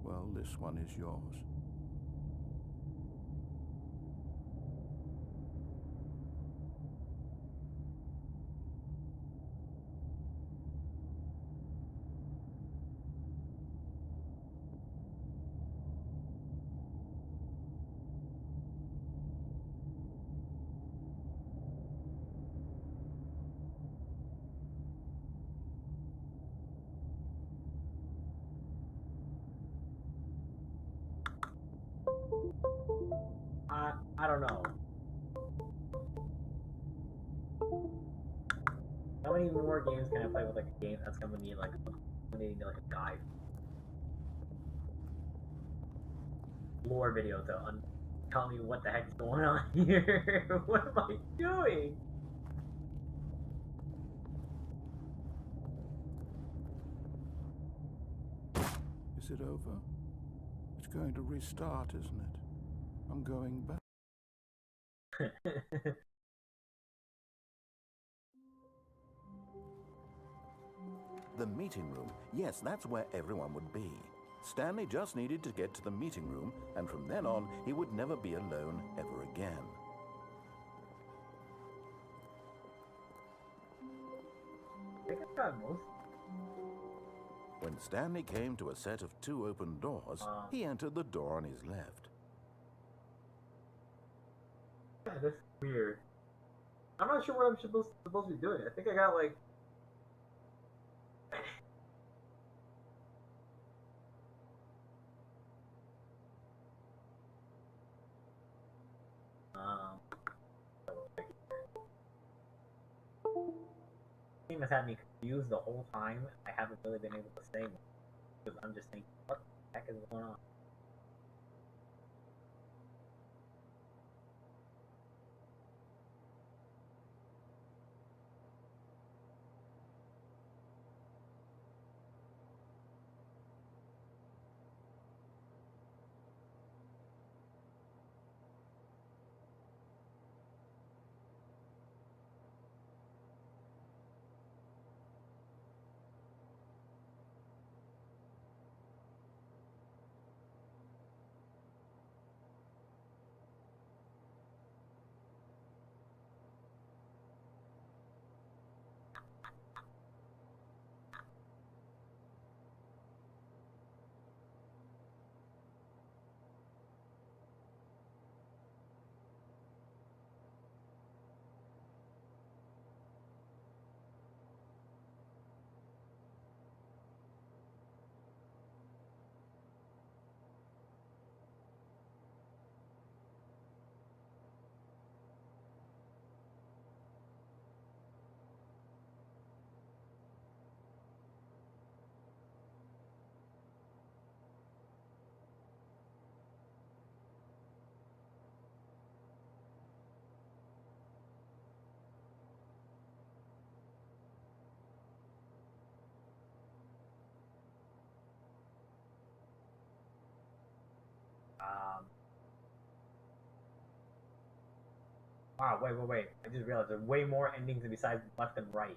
Speaker 2: Well, this one is yours.
Speaker 1: I don't know. How many more games can I play with like a game that's gonna need like a guide, lore video to tell me what the heck is going on here? What am I doing?
Speaker 2: Is it over? It's going to restart, isn't it? I'm going back. The meeting room. Yes, that's where everyone would be. Stanley just needed to get to the meeting room, and from then on, he would never be alone ever again.
Speaker 1: I think I got most.
Speaker 2: When Stanley came to a set of 2 open doors, he entered the door on his left.
Speaker 1: Yeah, that's weird. I'm not sure what I'm supposed to be doing. I think I got like. Game has had me confused the whole time. I haven't really been able to say much because I'm just thinking, what the heck is going on? Wow, wait. I just realized there's way more endings besides left and right.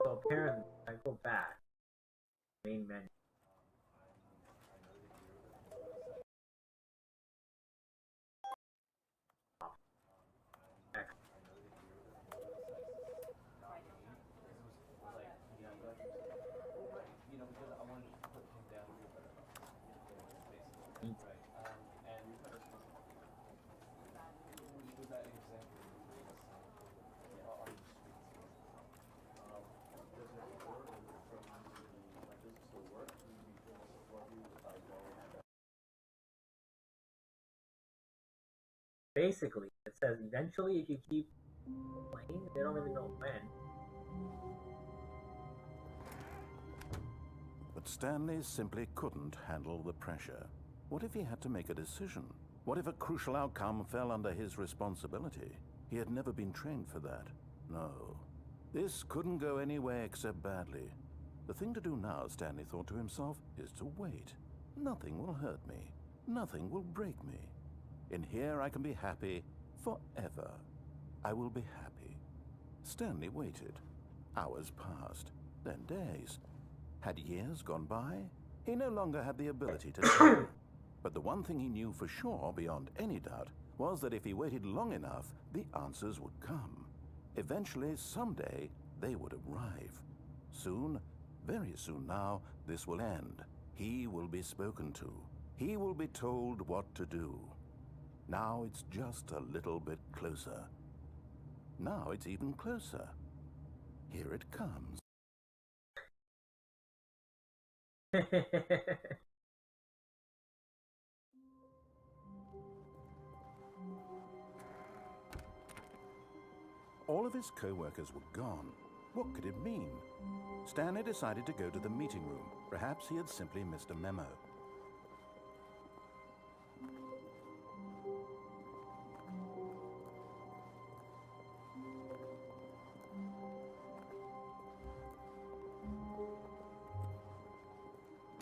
Speaker 1: So apparently, I go back main menu. X. Basically, it says eventually if you keep playing, they don't really know when.
Speaker 2: But Stanley simply couldn't handle the pressure. What if he had to make a decision? What if a crucial outcome fell under his responsibility? He had never been trained for that. No. This couldn't go anywhere except badly. The thing to do now, Stanley thought to himself, is to wait. Nothing will hurt me. Nothing will break me. In here I can be happy forever. I will be happy. Stanley waited. Hours passed, then days. Had years gone by? He no longer had the ability to tell. But the one thing he knew for sure, beyond any doubt, was that if he waited long enough, the answers would come. Eventually, someday, they would arrive. Soon, very soon now, this will end. He will be spoken to. He will be told what to do. Now it's just a little bit closer. Now it's even closer. Here it comes. All of his co-workers were gone. What could it mean? Stanley decided to go to the meeting room. Perhaps he had simply missed a memo.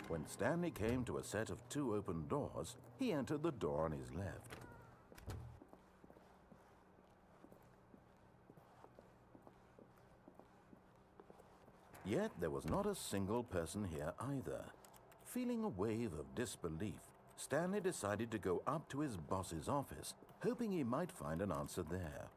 Speaker 2: When Stanley came to a set of 2 open doors, he entered the door on his left. Yet there was not a single person here either. Feeling a wave of disbelief, Stanley decided to go up to his boss's office, hoping he might find an answer there.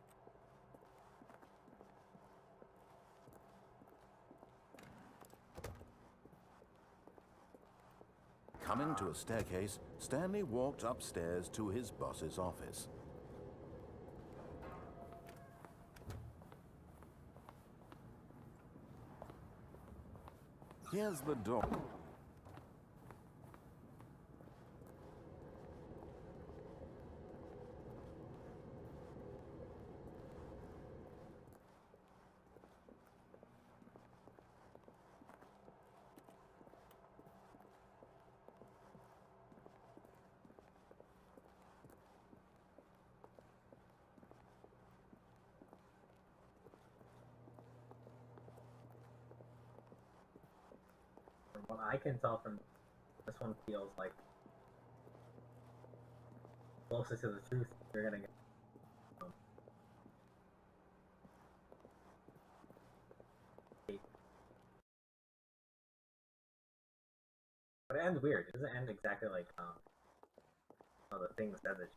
Speaker 2: Coming to a staircase, Stanley walked upstairs to his boss's office. Here's the door.
Speaker 1: From what I can tell from this one, feels like closest to the truth you're gonna get. But it ends weird. It doesn't end exactly like how the thing said that.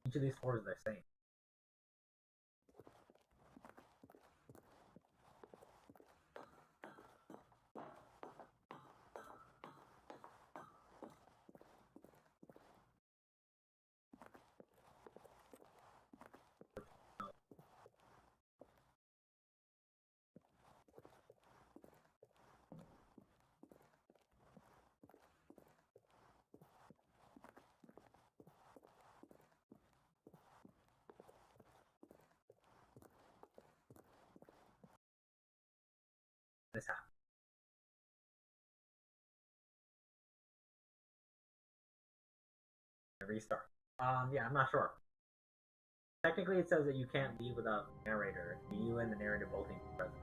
Speaker 1: Each of these floors are the same. This happened. Restart. Yeah, I'm not sure. Technically, it says that you can't leave without the narrator. You and the narrator both need to be present.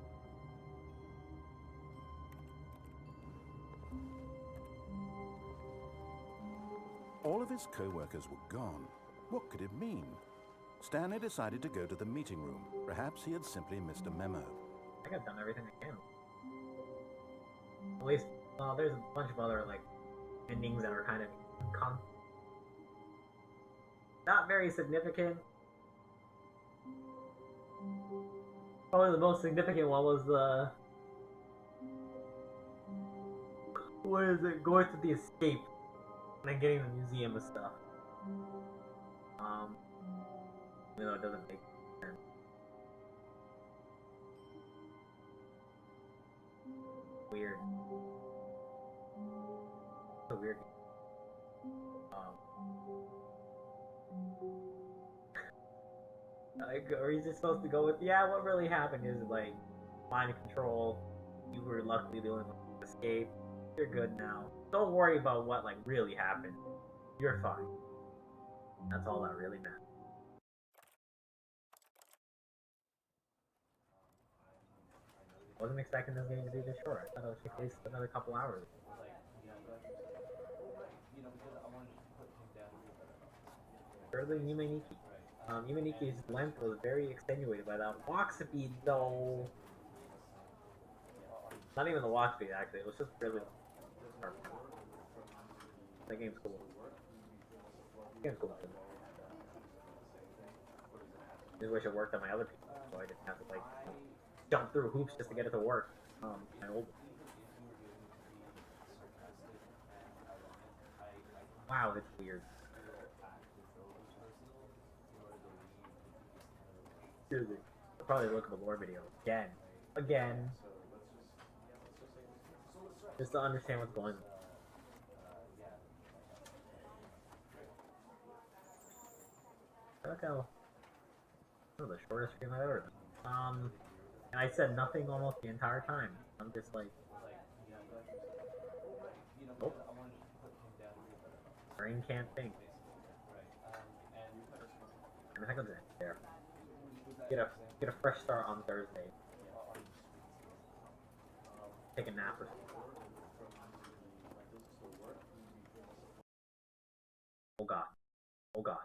Speaker 2: All of his co-workers were gone. What could it mean? Stanley decided to go to the meeting room. Perhaps he had simply missed a memo.
Speaker 1: I think I've done everything I can. At least, there's a bunch of other, like, endings that are kind of not very significant. Probably the most significant one was the... what is it? Going to the escape. And then getting the museum and stuff. Even though it doesn't make sense. weird. So weird. Like, or is it supposed to go with, yeah, what really happened is, like, mind control, you were luckily the only one to escape, you're good now. Don't worry about what, like, really happened. You're fine. That's all that really matters. Wasn't expecting this game to be this short. I thought it would take at least another couple hours. Thirdly, Yumeniki. Yumeniki's length was very extenuated by that walk speed, though. Not even the walk speed, actually. It was just really hard. That game's cool. That game's cool. I just wish it worked on my other people, so I didn't have to, like, jump through hoops just to get it to work. My old. Wow, it's weird. Seriously, I'll probably look at the lore video again, just to understand what's going on. Okay, the shortest stream I've ever done. And I said nothing almost the entire time. I'm just like, nope. Brain can't think. And I think I'll just there. Get a fresh start on Thursday. Take a nap or something. Oh god. Oh god.